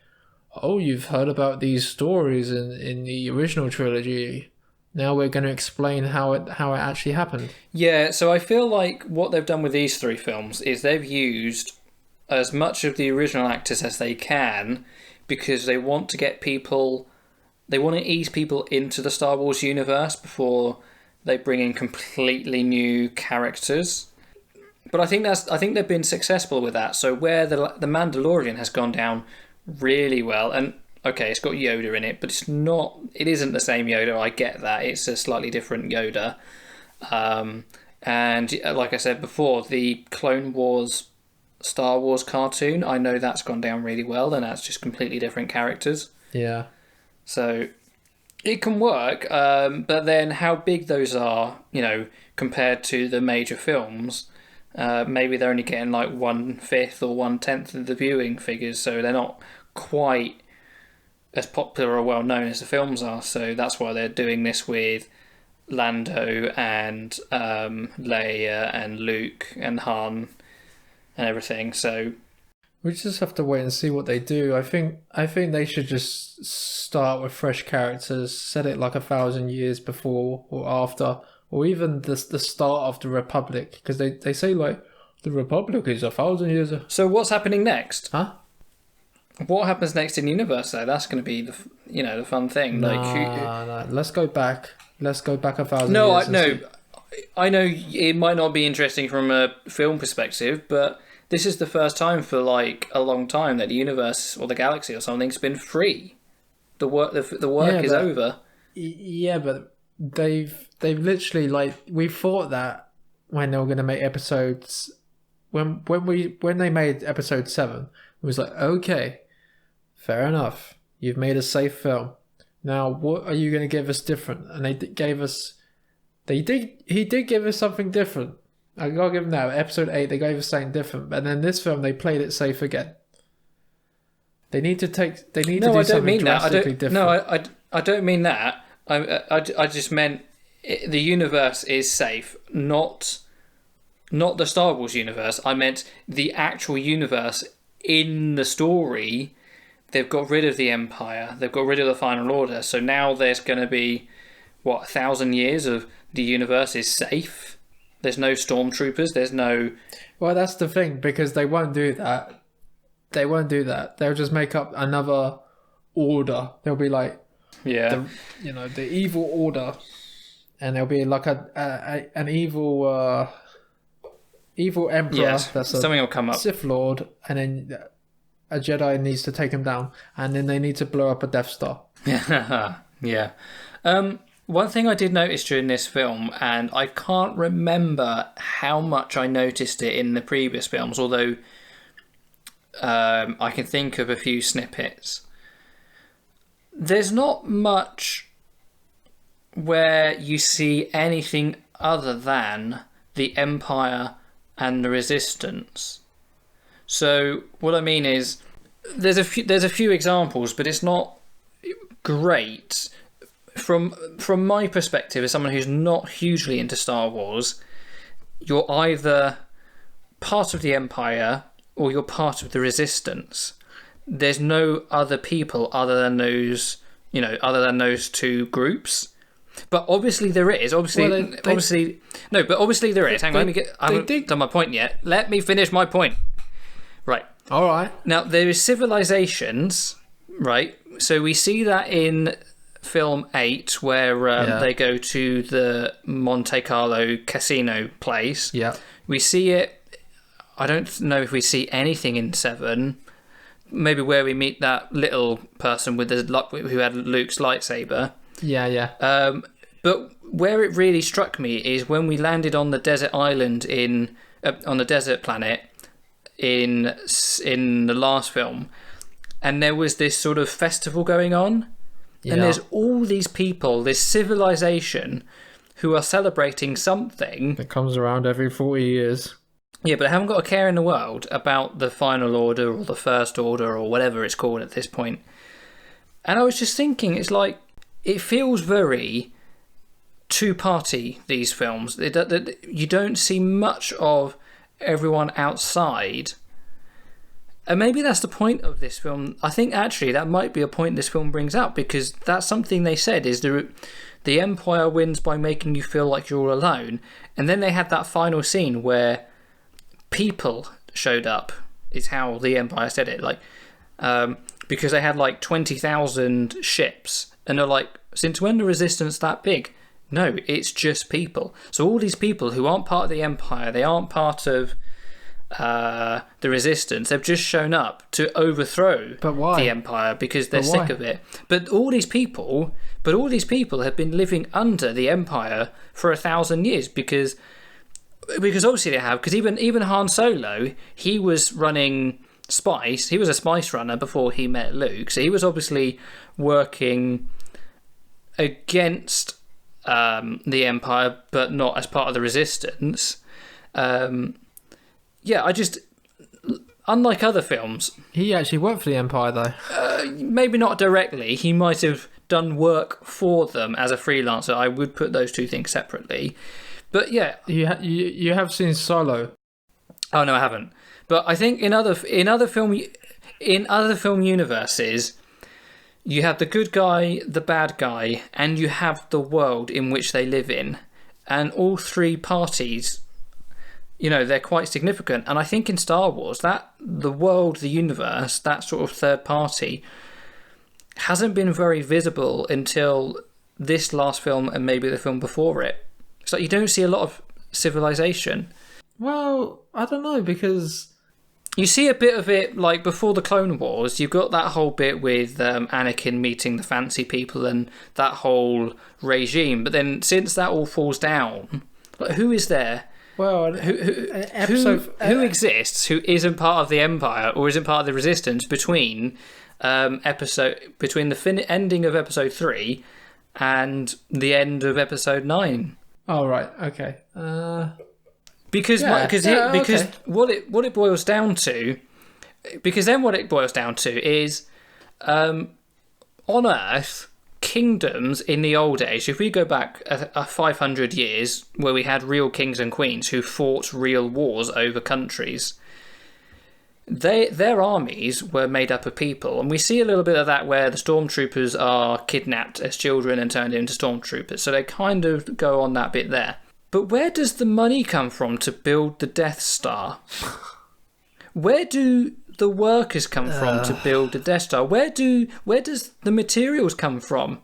oh, you've heard about these stories in the original trilogy. Now we're going to explain how it actually happened. Yeah, so I feel like what they've done with these 3 films is they've used as much of the original actors as they can, because they want to get people, they want to ease people into the Star Wars universe before they bring in completely new characters. But I think they've been successful with that. So where the Mandalorian has gone down really well, and okay, it's got Yoda in it, but it isn't the same Yoda. I get that. It's a slightly different Yoda. And like I said before, the Clone Wars Star Wars cartoon, I know that's gone down really well, and that's just completely different characters. Yeah. So it can work, but then how big those are, compared to the major films, maybe they're only getting like 1/5 or 1/10 of the viewing figures, so they're not quite as popular or well known as the films are. So that's why they're doing this with Lando and Leia and Luke and Han and everything. So we just have to wait and see what they do. I think they should just start with fresh characters, set it like 1,000 years before or after, or even the start of the Republic, because they say like the Republic is 1,000 years. So what's happening next? Huh? What happens next in the universe though? That's going to be the fun thing. No. Let's go back. Let's go back 1,000 years. No. I know it might not be interesting from a film perspective, but this is the first time for like a long time that the universe or the galaxy or something's been free. The work is over. Yeah, but they've literally, like, we thought that when they were going to make episodes, when they made episode 7, it was like, okay, fair enough, you've made a safe film. Now what are you going to give us different? And he did give us something different. I gotta give them that. Episode 8, they gave us something different, but then this film they played it safe again. They need to do something drastically different. No, I don't mean that. I just meant the universe is safe, not the Star Wars universe. I meant the actual universe in the story. They've got rid of the Empire. They've got rid of the Final Order. So now there's going to be 1,000 years of the universe is safe. There's no stormtroopers. There's no. Well, that's the thing, because they won't do that. They'll just make up another order. They'll be like, the evil order, and there'll be like an evil emperor. Yes, that's something will come up. Sith Lord, and then a Jedi needs to take him down, and then they need to blow up a Death Star. Yeah. One thing I did notice during this film, and I can't remember how much I noticed it in the previous films, although I can think of a few snippets. There's not much where you see anything other than the Empire and the Resistance. So what I mean is, there's a few examples, but it's not great. From my perspective, as someone who's not hugely into Star Wars, you're either part of the Empire or you're part of the Resistance. There's no other people other than those two groups. But obviously there is. Obviously there is. Hang on, I haven't done my point yet. Let me finish my point. Right. All right. Now there is civilizations, right? So we see that in film 8, where they go to the Monte Carlo casino place. Yeah. We see it. I don't know if we see anything in 7. Maybe where we meet that little person with who had Luke's lightsaber. Yeah. But where it really struck me is when we landed on the desert island on the desert planet in the last film, and there was this sort of festival going on, and there's all these people, this civilization, who are celebrating something It comes around every 40 years. Yeah, but I haven't got a care in the world about the Final Order or the First Order or whatever it's called at this point. And I was just thinking, it's like, it feels very two-party, these films. You don't see much of everyone outside. And maybe that's the point of this film. I think actually that might be a point this film brings up, because that's something they said, is the Empire wins by making you feel like you're all alone. And then they had that final scene where people showed up, is how the Empire said it, like, because they had like 20,000 ships, and they're like, since when the Resistance that big? No, it's just people. So all these people who aren't part of the Empire, they aren't part of the Resistance, they've just shown up to overthrow the Empire because they're sick of it. But all these people have been living under the Empire for 1,000 years because obviously they have, because even Han Solo, he was running spice. He was a spice runner before he met Luke, so he was obviously working against the Empire, but not as part of the Resistance. Unlike other films, he actually worked for the Empire, though. Maybe not directly. He might have done work for them as a freelancer. I would put those two things separately. But yeah, you have seen Solo. Oh no, I haven't. But I think in other film universes, you have the good guy, the bad guy, and you have the world in which they live in, and all three parties, they're quite significant. And I think in Star Wars, that the world, the universe, that sort of third party, hasn't been very visible until this last film and maybe the film before it. So you don't see a lot of civilization. Well, I don't know, because you see a bit of it, like before the Clone Wars. You've got that whole bit with Anakin meeting the fancy people and that whole regime. But then since that all falls down, like, who is there? Well, who exists who isn't part of the Empire or isn't part of the Resistance between the ending of Episode 3 and the end of Episode 9? Oh, right. Okay. Because what it boils down to, because then what it boils down to is, on Earth, kingdoms in the old age, if we go back a 500 years where we had real kings and queens who fought real wars over countries, their armies were made up of people. And we see a little bit of that where the stormtroopers are kidnapped as children and turned into stormtroopers. So they kind of go on that bit there. But where does the money come from to build the Death Star? Where do the workers come from to build the Death Star? Where does the materials come from?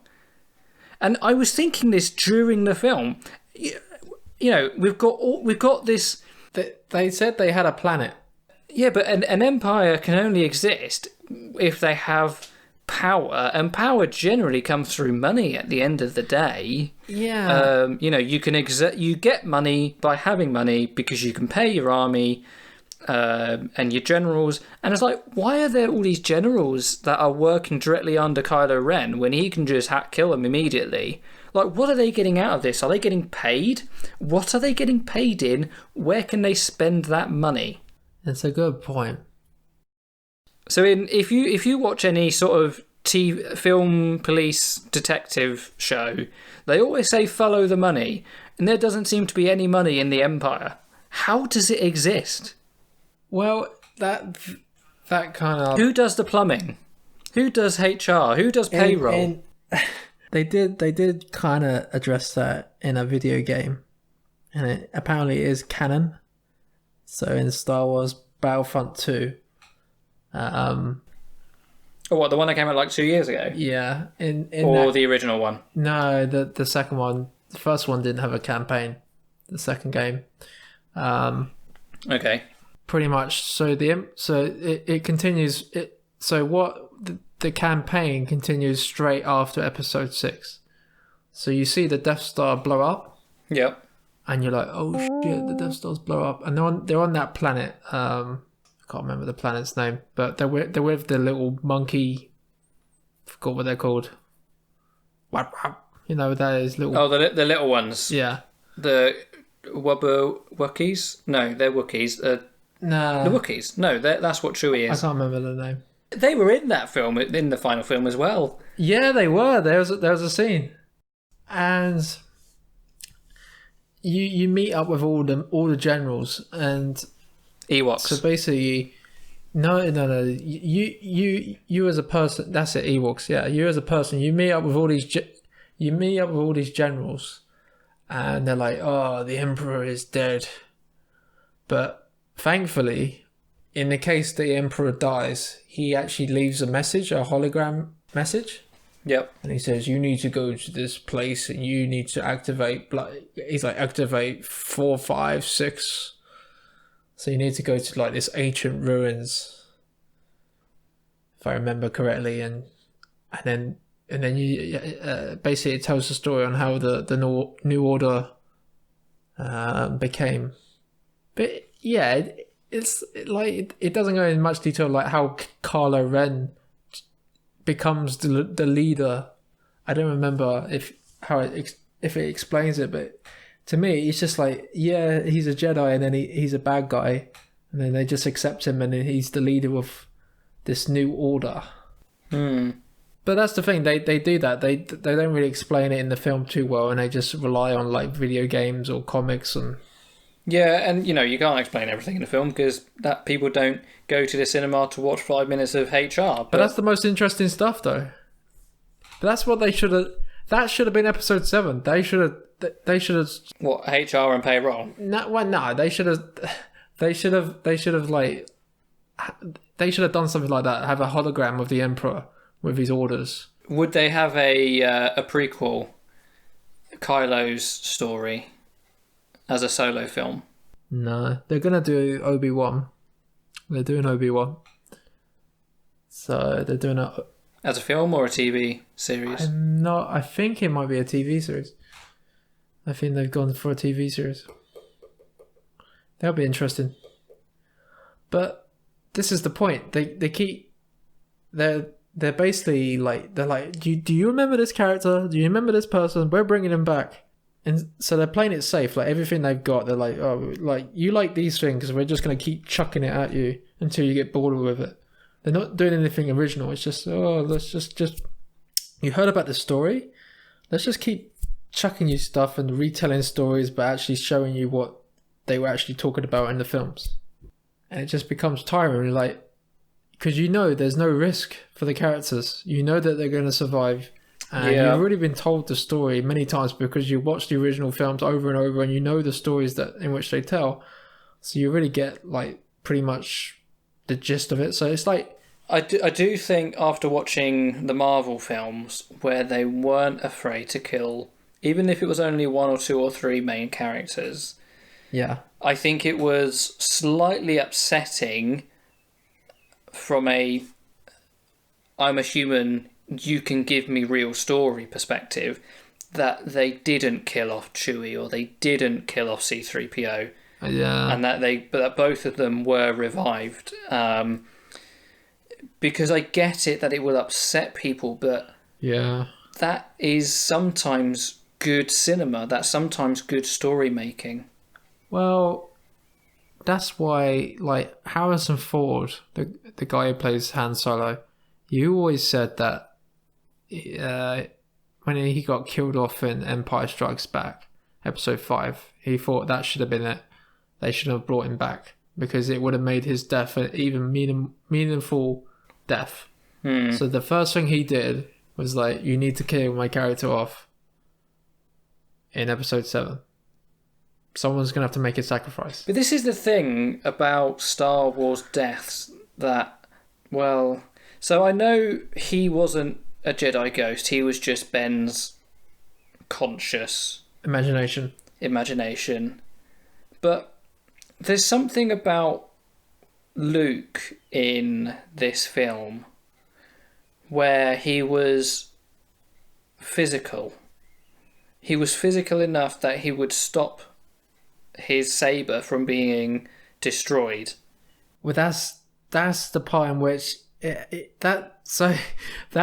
And I was thinking this during the film. We've got this. They said they had a planet. Yeah, but an empire can only exist if they have power, and power generally comes through money at the end of the day. Yeah. You get money by having money because you can pay your army and your generals. And it's like, why are there all these generals that are working directly under Kylo Ren when he can just kill them immediately? Like, what are they getting out of this? Are they getting paid? What are they getting paid in? Where can they spend that money? That's a good point. So if you watch any sort of film police detective show, they always say follow the money, and there doesn't seem to be any money in the Empire. How does it exist? Well, that kind of... Who does the plumbing? Who does HR? Who does payroll? They did kind of address that in a video game, and it apparently is canon. So in Star Wars Battlefront 2, Oh, what, the one that came out like 2 years ago? Yeah, in Or that the original one? no, the second one, the first one didn't have a campaign. The second game, um, Okay. pretty much. It continues. The campaign continues straight after episode 6. So you see the Death Star blow up, Yep. and you're like, oh shit, the Death Stars blow up, and they're on that planet. I can't remember the planet's name, but they're with the little monkey. Forgot what they're called. You know what that is, little. Oh, the little ones. Yeah. The Wookiees? No, they're Wookiees. The Nah. Wookiees. No, that's what Chewie I is. can't remember the name. They were in that film, in the final film as well. Yeah, they were. There was a scene, and you meet up with all the generals, and Ewoks. so basically, no. You as a person, that's it. Ewoks. Yeah, you as a person, you meet up with all these generals, and they're like, "Oh, the Emperor is dead," but thankfully, in the case the Emperor dies, he actually leaves a message, a hologram message. Yep. And he says, you need to go to this place and you need to activate, he's like, activate 4, 5, 6. So you need to go to like this ancient ruins, if I remember correctly. And then you basically it tells the story on how the New Order became. But yeah, it's like, it doesn't go in much detail like how Kylo Ren becomes the leader. I don't remember if it explains it, but to me it's just like, yeah, he's a Jedi and then he's a bad guy, and then they just accept him and then he's the leader of this new order. But that's the thing, they do that, they don't really explain it in the film too well, and they just rely on like video games or comics. And Yeah, and you can't explain everything in a film because that people don't go to the cinema to watch 5 minutes of HR. but that's the most interesting stuff though. But that's what they should have. That should have been episode 7. They should have. What, HR and payroll? No, well, no, they should have. They should have done something like that. Have a hologram of the Emperor with his orders. Would they have a prequel, Kylo's story, as a solo film? No, they're gonna do Obi-Wan. They're doing Obi-Wan. So they're doing a. As a film or a TV series? I think it might be a TV series. I think they've gone for a TV series. That'll be interesting. But this is the point. They're basically like, do you remember this character? Do you remember this person? We're bringing him back. And so they're playing it safe. Like everything they've got, they're like, oh, like you like these things, we're just gonna keep chucking it at you until you get bored with it. They're not doing anything original. It's just, let's just you heard about the story. Let's just keep chucking you stuff and retelling stories, but actually showing you what they were actually talking about in the films. And it just becomes tiring, like, because there's no risk for the characters. You know that they're going to survive. And you've already been told the story many times because you watch the original films over and over, and you know the stories in which they tell. So you really get like pretty much the gist of it. So it's like, I do think after watching the Marvel films where they weren't afraid to kill, even if it was only 1 or 2 or 3 main characters, yeah, I think it was slightly upsetting from I'm a human, you can give me real story perspective, that they didn't kill off Chewie or they didn't kill off C-3PO. Yeah. And that both of them were revived. Because I get it that it will upset people, but yeah, that is sometimes good cinema. That's sometimes good story making. Well, that's why, like, Harrison Ford, the guy who plays Han Solo, you always said that when he got killed off in Empire Strikes Back, episode 5, he thought that should have been it. They should have brought him back because it would have made his death an even meaningful death. So the first thing he did was like, you need to kill my character off in episode 7. Someone's going to have to make a sacrifice. But this is the thing about Star Wars deaths that, well, So I know he wasn't a Jedi ghost. He was just Ben's conscious Imagination. But there's something about Luke in this film where he was physical. He was physical enough that he would stop his saber from being destroyed. Well, that's the part in which that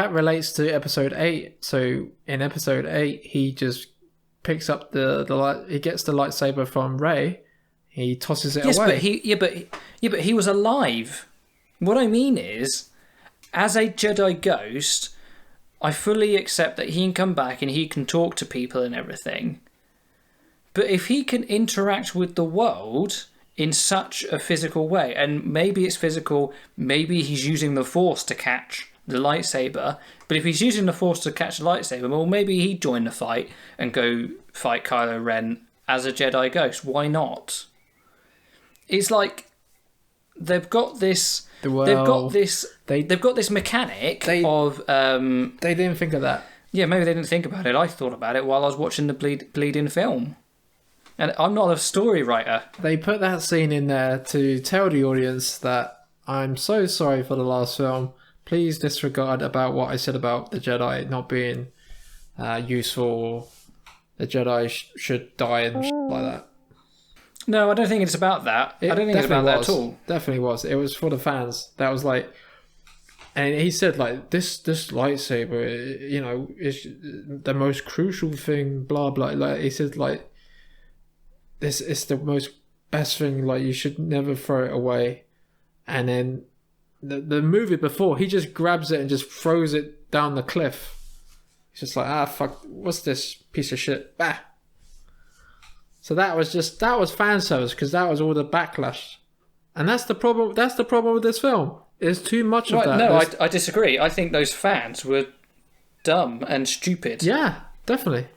relates to episode 8. So in episode 8, he just picks up the light. He gets the lightsaber from Rey. He tosses it away. But he was alive. What I mean is, as a Jedi ghost, I fully accept that he can come back and he can talk to people and everything. But if he can interact with the world in such a physical way, and maybe it's physical, maybe he's using the Force to catch the lightsaber, but if he's using the Force to catch the lightsaber, well, maybe he'd join the fight and go fight Kylo Ren as a Jedi ghost. Why not? It's like they've got this mechanic of they didn't think of that. Yeah, maybe they didn't think about it. I thought about it while I was watching the bleeding film. And I'm not a story writer. They put that scene in there to tell the audience that I'm so sorry for the last film. Please disregard about what I said about the Jedi not being useful. The Jedi should die and like that. No, I don't think it's about that. I don't think it's about that at all. Definitely was. It was for the fans. That was like, and he said like this lightsaber, you know, is the most crucial thing. Blah blah. Like he said like, this is the most best thing. Like you should never throw it away. And then the movie before, he just grabs it and just throws it down the cliff. He's just like, fuck, what's this piece of shit? Bah. So that was fan service because that was all the backlash, and that's the problem. That's the problem with this film. There's too much of that. No, I disagree. I think those fans were dumb and stupid. Yeah, definitely.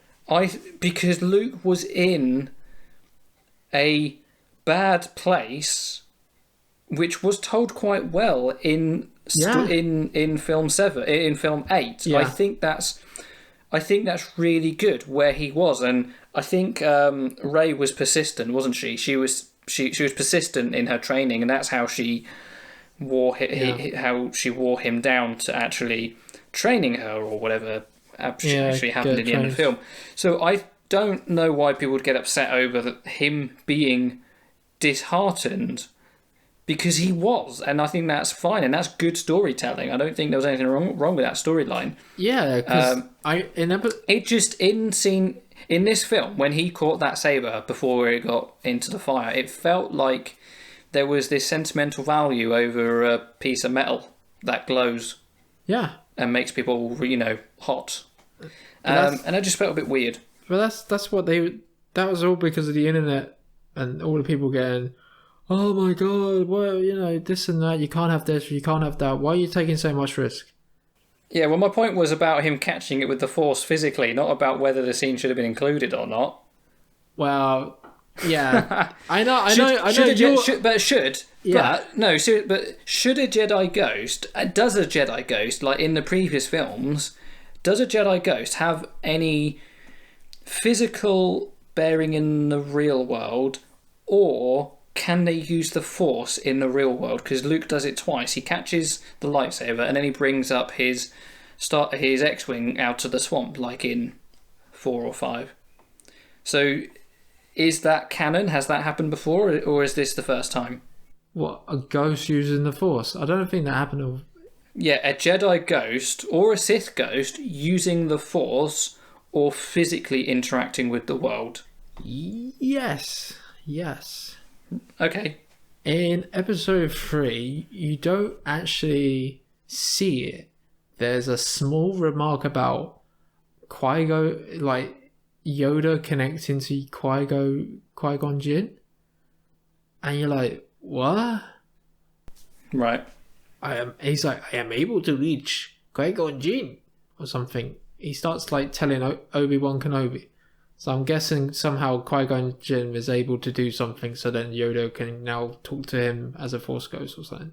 Because Luke was in a bad place, which was told quite well in film 7, in film 8. Yeah. I think that's really good where he was, and I think Rey was persistent, wasn't she? She was persistent in her training, and that's how she wore him down to actually training her or whatever actually happened in the end of the film. So I don't know why people would get upset over him being disheartened, because he was, and I think that's fine, and that's good storytelling. I don't think there was anything wrong with that storyline. Yeah, because in this film, when he caught that saber before it got into the fire, it felt like there was this sentimental value over a piece of metal that glows. Yeah. And makes people, hot. And I just felt a bit weird. But that was all because of the internet and all the people getting, oh my god, well, this and that, you can't have this, you can't have that. Why are you taking so much risk? Yeah, well, my point was about him catching it with the Force physically, not about whether the scene should have been included or not. Well, yeah, I know. But should a Jedi ghost? Does a Jedi ghost, like in the previous films, does a Jedi ghost have any physical bearing in the real world, or can they use the Force in the real world? Because Luke does it twice. He catches the lightsaber and then he brings up his X-wing out of the swamp, like in 4 or 5. So, is that canon? Has that happened before, or is this the first time? What, a ghost using the Force? I don't think that happened. Yeah, a Jedi ghost or a Sith ghost using the Force or physically interacting with the world. Yes. Okay. In episode 3, you don't actually see it. There's a small remark about Qui-Gon, like Yoda connecting to Qui-Gon Jinn. And you're like, what? Right. He's like, I am able to reach Qui-Gon Jinn or something. He starts like telling Obi-Wan Kenobi. So I'm guessing somehow Qui-Gon Jinn is able to do something, so then Yoda can now talk to him as a Force ghost or something.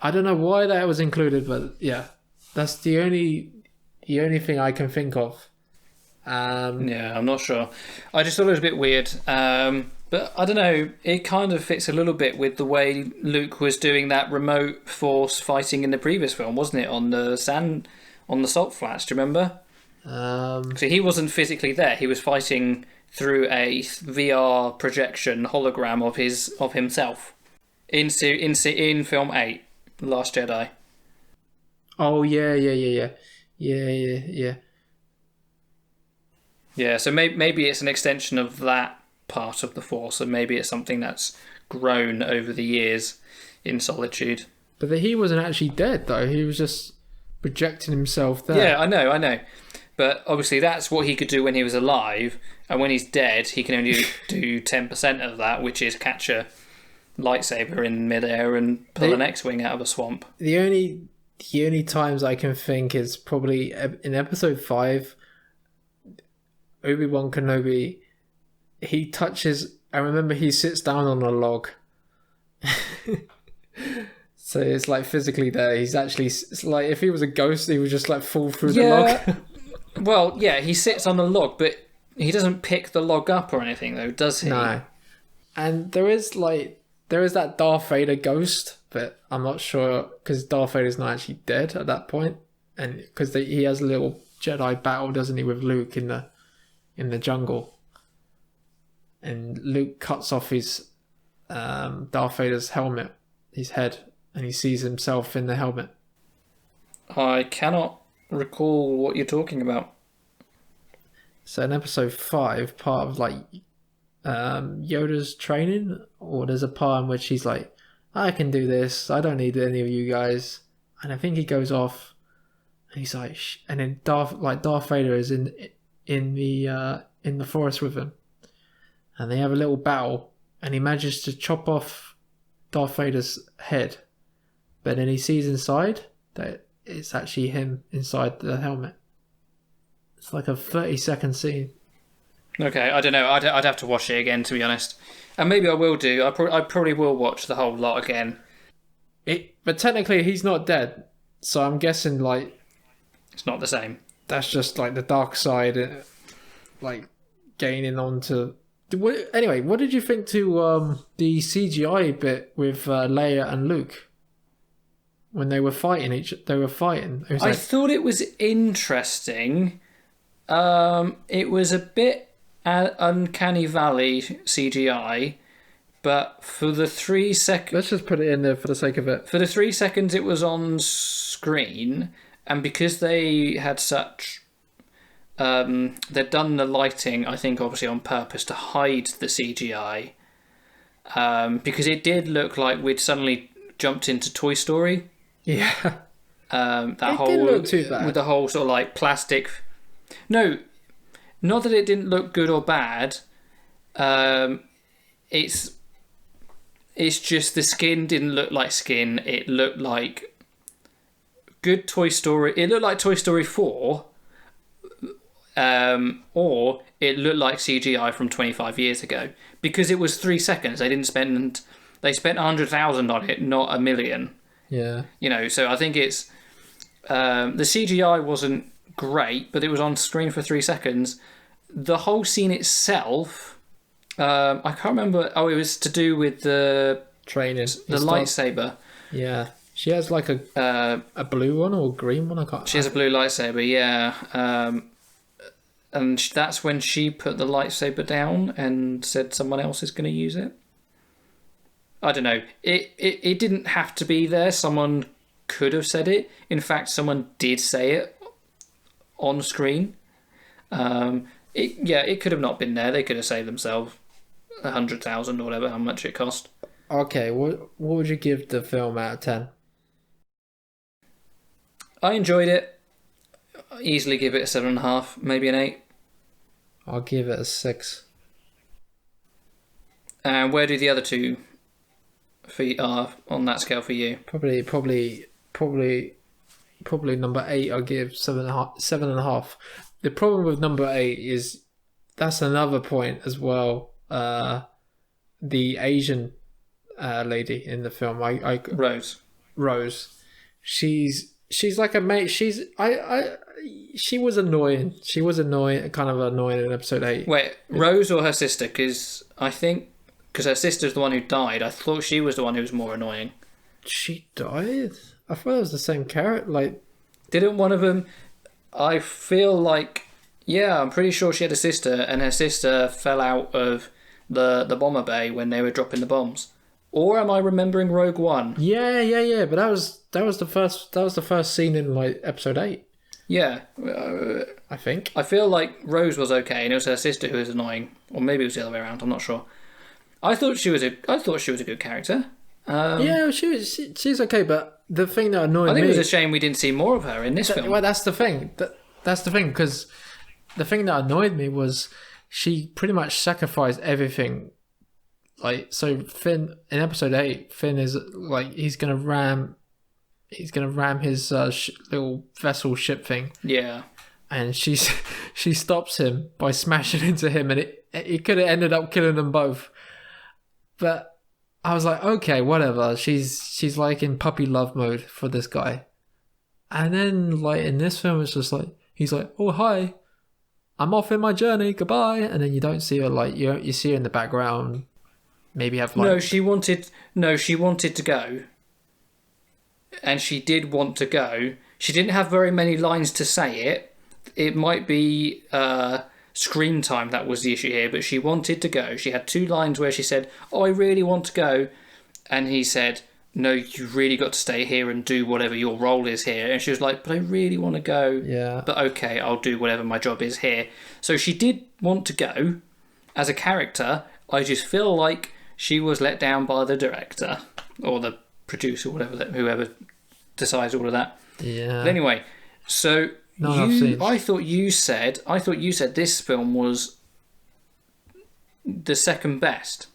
I don't know why that was included, but yeah, that's the only thing I can think of. Yeah, I'm not sure. I just thought it was a bit weird. But I don't know. It kind of fits a little bit with the way Luke was doing that remote force fighting in the previous film, wasn't it? On the salt flats. Do you remember? So he wasn't physically there. He was fighting through a VR projection hologram of himself in film 8, The Last Jedi. Oh yeah. Yeah, so maybe it's an extension of that part of the Force, and maybe it's something that's grown over the years in Solitude. But he wasn't actually dead though. He was just projecting himself there. Yeah, I know. But obviously that's what he could do when he was alive, and when he's dead, he can only do 10% of that, which is catch a lightsaber in midair and pull an X-wing out of a swamp. The only times I can think is probably in episode 5. Obi-Wan Kenobi, he touches. I remember he sits down on a log. So it's like physically there. He's actually, it's like if he was a ghost, he would just like fall through the log. Well, yeah, he sits on the log, but he doesn't pick the log up or anything, though, does he? No. And there is that Darth Vader ghost, but I'm not sure because Darth Vader's not actually dead at that point, and because he has a little Jedi battle, doesn't he, with Luke in the jungle, and Luke cuts off his Darth Vader's helmet, his head, and he sees himself in the helmet. I cannot recall what you're talking about. So in episode 5, part of like Yoda's training, or there's a part in which he's like, I can do this, I don't need any of you guys, and I think he goes off and he's like and then Darth Vader is in the forest with him, and they have a little battle, and he manages to chop off Darth Vader's head, but then he sees inside that it's actually him inside the helmet. It's like a 30-second scene. Okay, I don't know. I'd have to watch it again, to be honest, and maybe I will do. I probably will watch the whole lot again. But technically he's not dead, so I'm guessing like it's not the same. That's just like the dark side, like gaining onto. Anyway, what did you think to the CGI bit with Leia and Luke when they were fighting They were fighting. I thought it was interesting. It was a bit uncanny valley CGI, but for the 3 seconds, let's just put it in there for the sake of it. For the 3 seconds it was on screen, and because they had such. They'd done the lighting, I think, obviously on purpose to hide the CGI, because it did look like we'd suddenly jumped into Toy Story. Yeah. Didn't look too bad. With the whole sort of like plastic. No, not that it didn't look good or bad. It's just the skin didn't look like skin. It looked like good Toy Story. It looked like Toy Story 4. Or it looked like CGI from 25 years ago, because it was 3 seconds. They spent 100,000 on it, not $1 million. Yeah. So I think it's the CGI wasn't great, but it was on screen for 3 seconds. The whole scene itself, I can't remember. Oh, it was to do with the training, the lightsaber. Yeah. She has like a blue one or a green one. I can't. She has a blue lightsaber. Yeah. And that's when she put the lightsaber down and said someone else is going to use it. I don't know. It didn't have to be there. Someone could have said it. In fact, someone did say it on screen. It could have not been there. They could have saved themselves 100,000 or whatever, how much it cost. Okay, what would you give the film out of 10? I enjoyed it. Easily give it a 7.5, maybe an 8. I'll give it a 6. And where do the other two are on that scale for you? Probably number 8. I'll give 7.5. The problem with number 8 is that's another point as well. The Asian lady in the film, Rose. Rose. She's like a mate. She was annoying. She was annoying, kind of annoying in episode 8. Wait, Rose or her sister? Because her sister's the one who died. I thought she was the one who was more annoying. She died? I thought it was the same character. Like, didn't one of them? I feel like, yeah, I'm pretty sure she had a sister, and her sister fell out of the bomber bay when they were dropping the bombs. Or am I remembering Rogue One? Yeah. But that was the first scene in like episode 8. Yeah, I think. I feel like Rose was okay, and it was her sister who was annoying, or maybe it was the other way around. I'm not sure. I thought she was a good character. Yeah, she's okay, but the thing that annoyed me... I think it was a shame we didn't see more of her in this film. Well, that's the thing. That's the thing, because the thing that annoyed me was she pretty much sacrificed everything. Like, so Finn, in episode 8, Finn is, like, he's gonna ram his little vessel ship thing. Yeah. And she stops him by smashing into him, and it could have ended up killing them both. But I was like, okay, whatever. She's like in puppy love mode for this guy. And then like in this film, it's just like, he's like, oh, hi, I'm off in my journey, goodbye. And then you don't see her, like, you see her in the background, maybe have like... No, she wanted to go. And she did want to go. She didn't have very many lines to say it. It might be screen time that was the issue here, but she wanted to go. She had 2 lines where she said, oh, I really want to go. And he said, no, you really got to stay here and do whatever your role is here. And she was like, but I really want to go. Yeah. But okay, I'll do whatever my job is here. So she did want to go. As a character, I just feel like she was let down by the director or the producer, whoever decides all of that. Yeah. But anyway, so I thought you said this film was the second best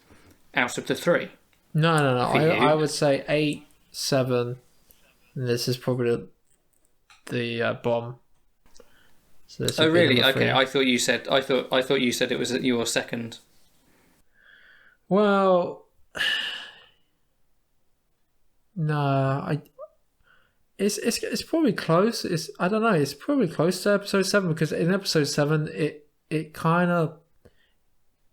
out of the 3. No. I would say 8, 7. And this is probably the bomb. So this oh really? Okay, I thought you said it was your second. Well, no, it's probably close. I don't know. It's probably close to episode 7, because in episode 7 it kind of,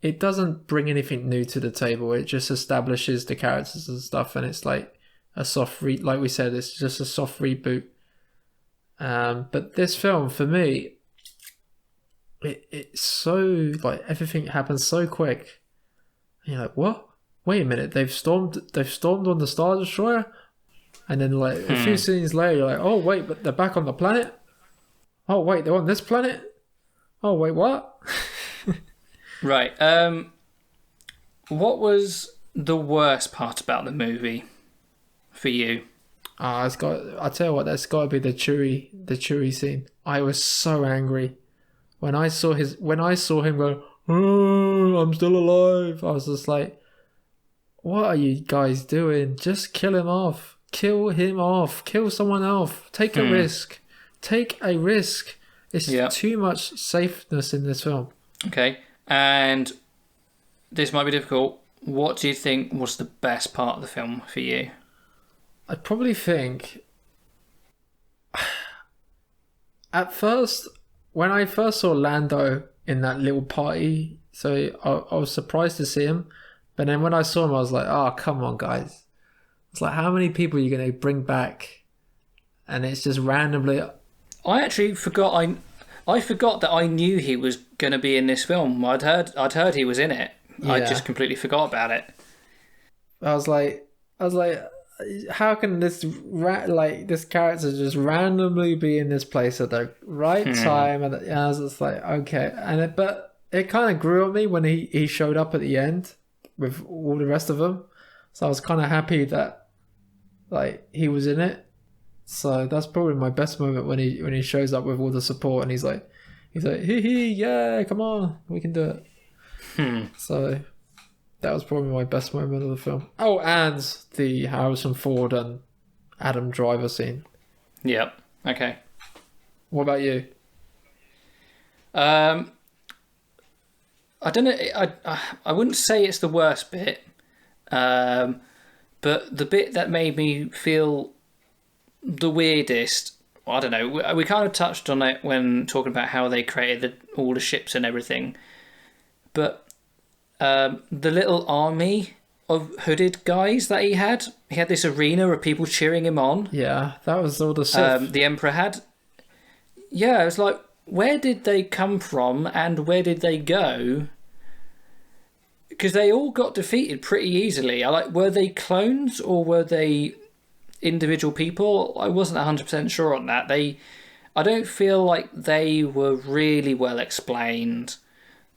it doesn't bring anything new to the table. It just establishes the characters and stuff, and it's like a soft like we said, it's just a soft reboot. But this film, for me, it's so, like, everything happens so quick. And you're like, what? Wait a minute, they've stormed on the Star Destroyer? And then like a few scenes later, you're like, oh wait, but they're back on the planet? Oh wait, they're on this planet? Oh wait, what? Right. What was the worst part about the movie for you? I'll tell you what, that's got to be the Chewie scene. I was so angry when I saw him go, oh, I'm still alive. I was just like, what are you guys doing? Just kill him off. Kill him off. Kill someone else. Take a risk. Take a risk. It's too much safeness in this film. Okay. And this might be difficult. What do you think was the best part of the film for you? I'd probably think... At first, when I first saw Lando in that little party, so I was surprised to see him. But then when I saw him, I was like, oh, come on, guys. It's like, how many people are you going to bring back? And it's just randomly... I actually forgot. I forgot that I knew he was going to be in this film. I'd heard he was in it. Yeah. I just completely forgot about it. I was like, how can this character just randomly be in this place at the right time? And I was just like, okay. But it kind of grew on me when he showed up at the end with all the rest of them. So I was kind of happy that like he was in it. So that's probably my best moment when he shows up with all the support and he's like hee yeah, come on, we can do it. So that was probably my best moment of the film. Oh, and the Harrison Ford and Adam Driver scene. Yep. Okay. What about you? I don't know. I wouldn't say it's the worst bit. But the bit that made me feel the weirdest. I don't know. We kind of touched on it when talking about how they created all the ships and everything. But the little army of hooded guys that he had this arena of people cheering him on. Yeah, that was all the Sith. The Emperor had. Yeah, it was like, where did they come from and where did they go? Because they all got defeated pretty easily. Were they clones or were they individual people? I wasn't 100% sure on that. I don't feel like they were really well explained.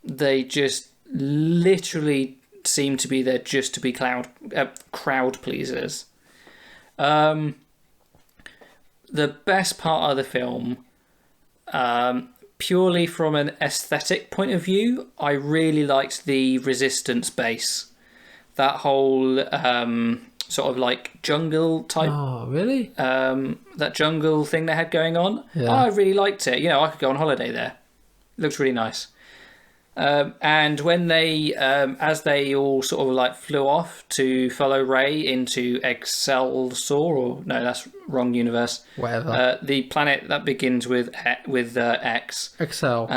They just literally seemed to be there just to be crowd pleasers. The best part of the film, purely from an aesthetic point of view, I really liked the Resistance base. That whole sort of like jungle type. Oh, really? That jungle thing they had going on. Yeah. I really liked it. I could go on holiday there. It looks really nice. And when they, as they all sort of like flew off to follow Rey into Excelsior, or no, that's wrong universe. Whatever. The planet that begins with X. Excel.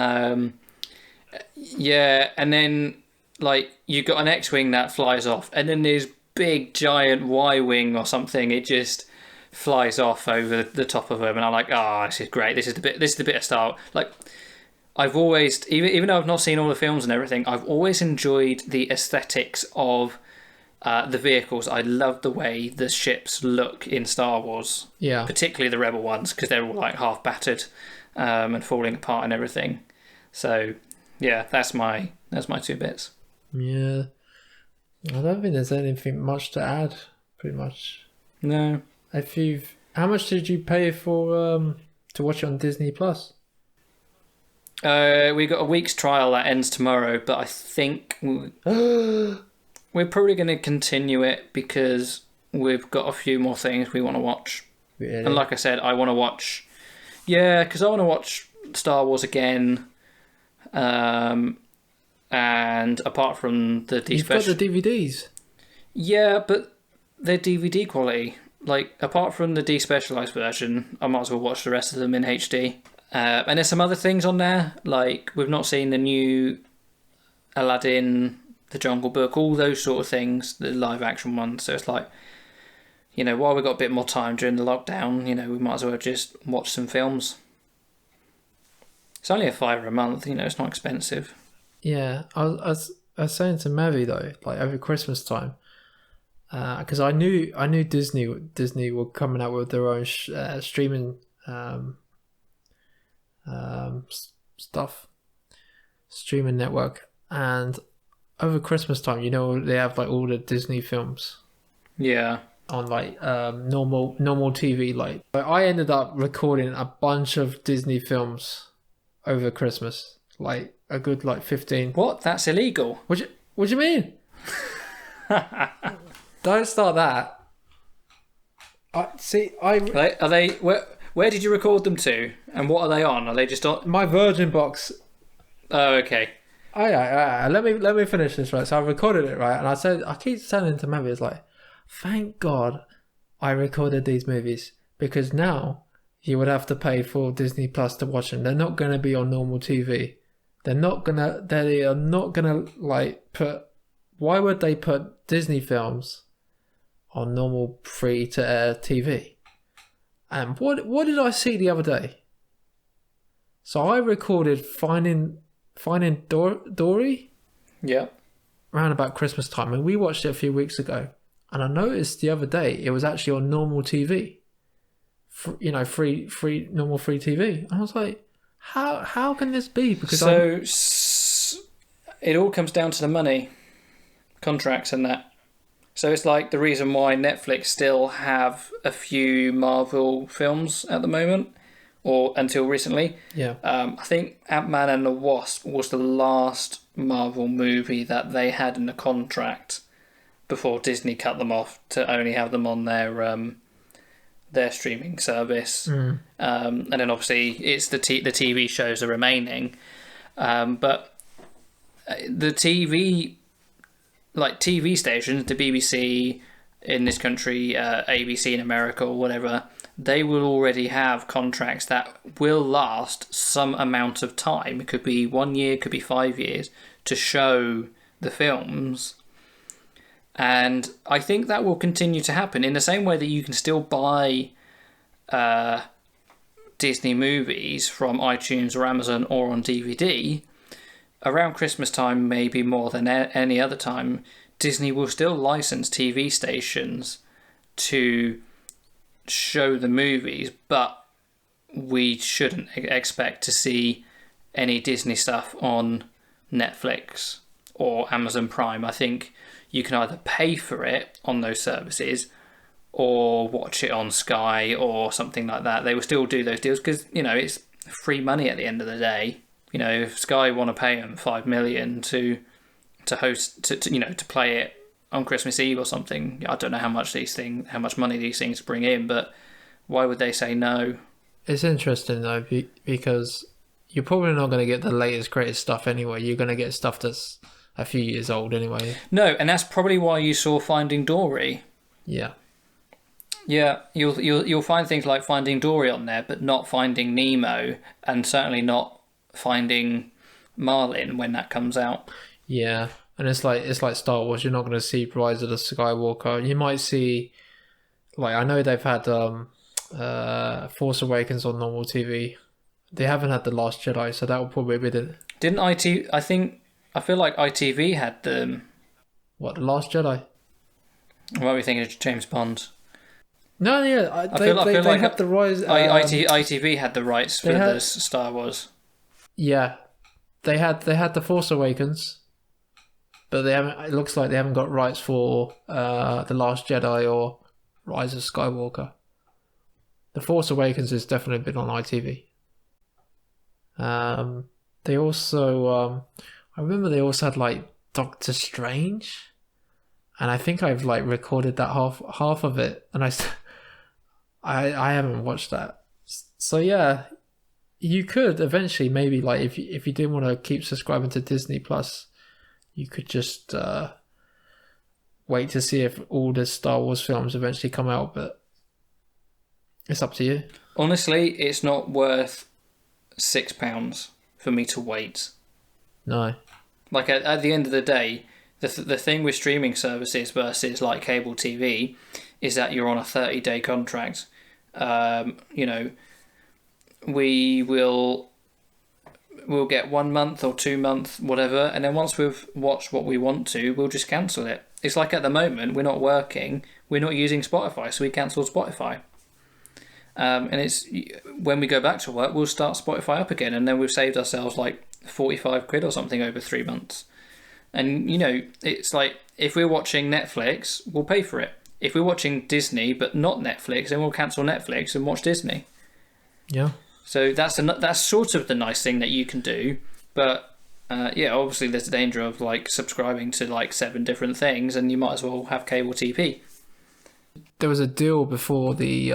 Yeah, and then like you got an X-wing that flies off, and then there's big giant Y-wing or something. It just flies off over the top of him, and I'm like, this is great. This is the bit of Star. Like, I've always, even though I've not seen all the films and everything, I've always enjoyed the aesthetics of the vehicles. I love the way the ships look in Star Wars. Yeah. Particularly the Rebel ones, because they're all like half battered and falling apart and everything. So yeah, that's my 2 bits. Yeah. I don't think there's anything much to add, pretty much. No. How much did you pay for to watch it on Disney Plus? We got a week's trial that ends tomorrow, but I think we're probably going to continue it because we've got a few more things we want to watch. Really? And like I said, I want to watch. Yeah, because I want to watch Star Wars again. And apart from the You've got the DVDs. Yeah, but they're DVD quality. Like, apart from the despecialized version, I might as well watch the rest of them in HD. And there's some other things on there, like we've not seen the new Aladdin, the Jungle Book, all those sort of things, the live action ones. So it's like, while we've got a bit more time during the lockdown, we might as well just watch some films. It's only $5 a month, it's not expensive. Yeah, I was saying to Mavi though, like over Christmas time, because I knew Disney were coming out with their own streaming stuff, streaming network, and over Christmas time, they have like all the Disney films. Yeah. On like normal TV, like I ended up recording a bunch of Disney films over Christmas, like a good like 15. What? That's illegal. What do you mean? Don't start that. Are they? Where did you record them to, and what are they on? Are they just on my Virgin box? Oh, okay. Oh yeah. Let me finish this, right. So I recorded it, right, and I keep telling to Mavi, it's like, thank God I recorded these movies, because now you would have to pay for Disney Plus to watch them. They're not going to be on normal TV. They are not gonna like put. Why would they put Disney films on normal free to air TV? And what did I see the other day? So I recorded Finding Dory. Yeah. Around about Christmas time, and we watched it a few weeks ago. And I noticed the other day it was actually on normal TV. Free normal free TV. I was like, how can this be? Because it all comes down to the money, contracts and that. So it's like the reason why Netflix still have a few Marvel films at the moment, or until recently. Yeah. I think Ant-Man and the Wasp was the last Marvel movie that they had in the contract before Disney cut them off to only have them on their streaming service. And then obviously it's the TV shows are remaining. But the TV stations, the BBC in this country, ABC in America or whatever, they will already have contracts that will last some amount of time. It could be 1 year, it could be 5 years, to show the films. And I think that will continue to happen in the same way that you can still buy Disney movies from iTunes or Amazon or on DVD. Around Christmas time, maybe more than any other time, Disney will still license TV stations to show the movies, but we shouldn't expect to see any Disney stuff on Netflix or Amazon Prime. I think you can either pay for it on those services or watch it on Sky or something like that. They will still do those deals because, it's free money at the end of the day. If Sky want to pay them $5 million to host, to play it on Christmas Eve or something, I don't know how much money these things bring in, but why would they say no? It's interesting though, because you're probably not going to get the latest, greatest stuff anyway. You're going to get stuff that's a few years old anyway. No, and that's probably why you saw Finding Dory. Yeah. Yeah, you'll find things like Finding Dory on there, but not Finding Nemo, and certainly not Finding Marlin when that comes out. Yeah, and it's like Star Wars. You're not going to see Rise of the Skywalker. You might see, I know they've had Force Awakens on normal TV. They haven't had The Last Jedi, so that will probably be the... Didn't I feel like ITV had them. What, The Last Jedi? I might be thinking of James Bond. No, yeah, they had the Rise... ITV had the rights for the Star Wars. Yeah, they had the Force Awakens, but they haven't. It looks like they haven't got rights for The Last Jedi or Rise of Skywalker. The Force Awakens has definitely been on ITV. They also, I remember they also had Doctor Strange, and I think I've recorded that half of it, and I haven't watched that. So yeah, you could eventually maybe if you didn't want to keep subscribing to Disney Plus, you could just wait to see if all the Star Wars films eventually come out, but it's up to you. Honestly, it's not worth £6 for me to wait. No. At the end of the day, the thing with streaming services versus cable TV is that you're on a 30-day contract. We'll get 1 month or 2 months, whatever, and then once we've watched what we want to, we'll just cancel it. It's like at the moment, we're not working, we're not using Spotify, so we cancel Spotify. And it's when we go back to work, we'll start Spotify up again, and then we've saved ourselves £45 or something over 3 months. And it's if we're watching Netflix, we'll pay for it. If we're watching Disney but not Netflix, then we'll cancel Netflix and watch Disney. Yeah. So that's sort of the nice thing that you can do, but obviously there's a danger of subscribing to 7 different things, and you might as well have cable TV. There was a deal before the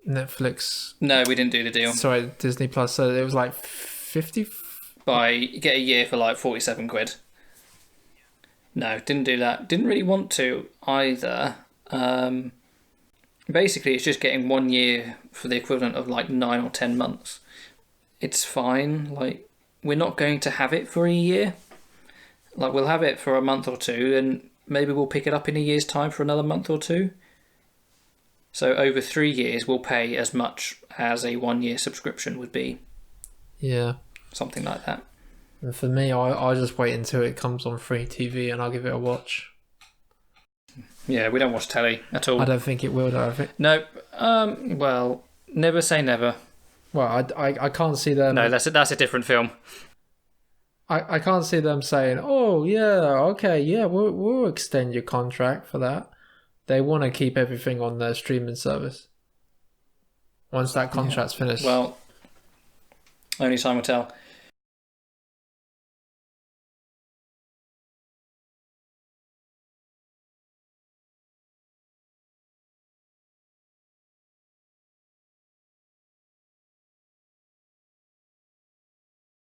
Netflix. No, we didn't do the deal. Sorry, Disney Plus. So it was 50. You get a year for £47. No, didn't do that. Didn't really want to either. Basically, it's just getting 1 year for the equivalent of 9 or 10 months. It's fine. We're not going to have it for a year. We'll have it for a month or two, and maybe we'll pick it up in a year's time for another month or two. So over 3 years, we'll pay as much as a 1 year subscription would be. Yeah. Something like that. And for me, I'll just wait until it comes on free TV and I'll give it a watch. Yeah, we don't watch telly at all. I don't think it will, though. Nope. Well, never say never. Well, I can't see them. No, that's a different film. I can't see them saying, "Oh yeah, okay, yeah, we'll extend your contract for that." They want to keep everything on their streaming service once that contract's finished. Well, only time will tell.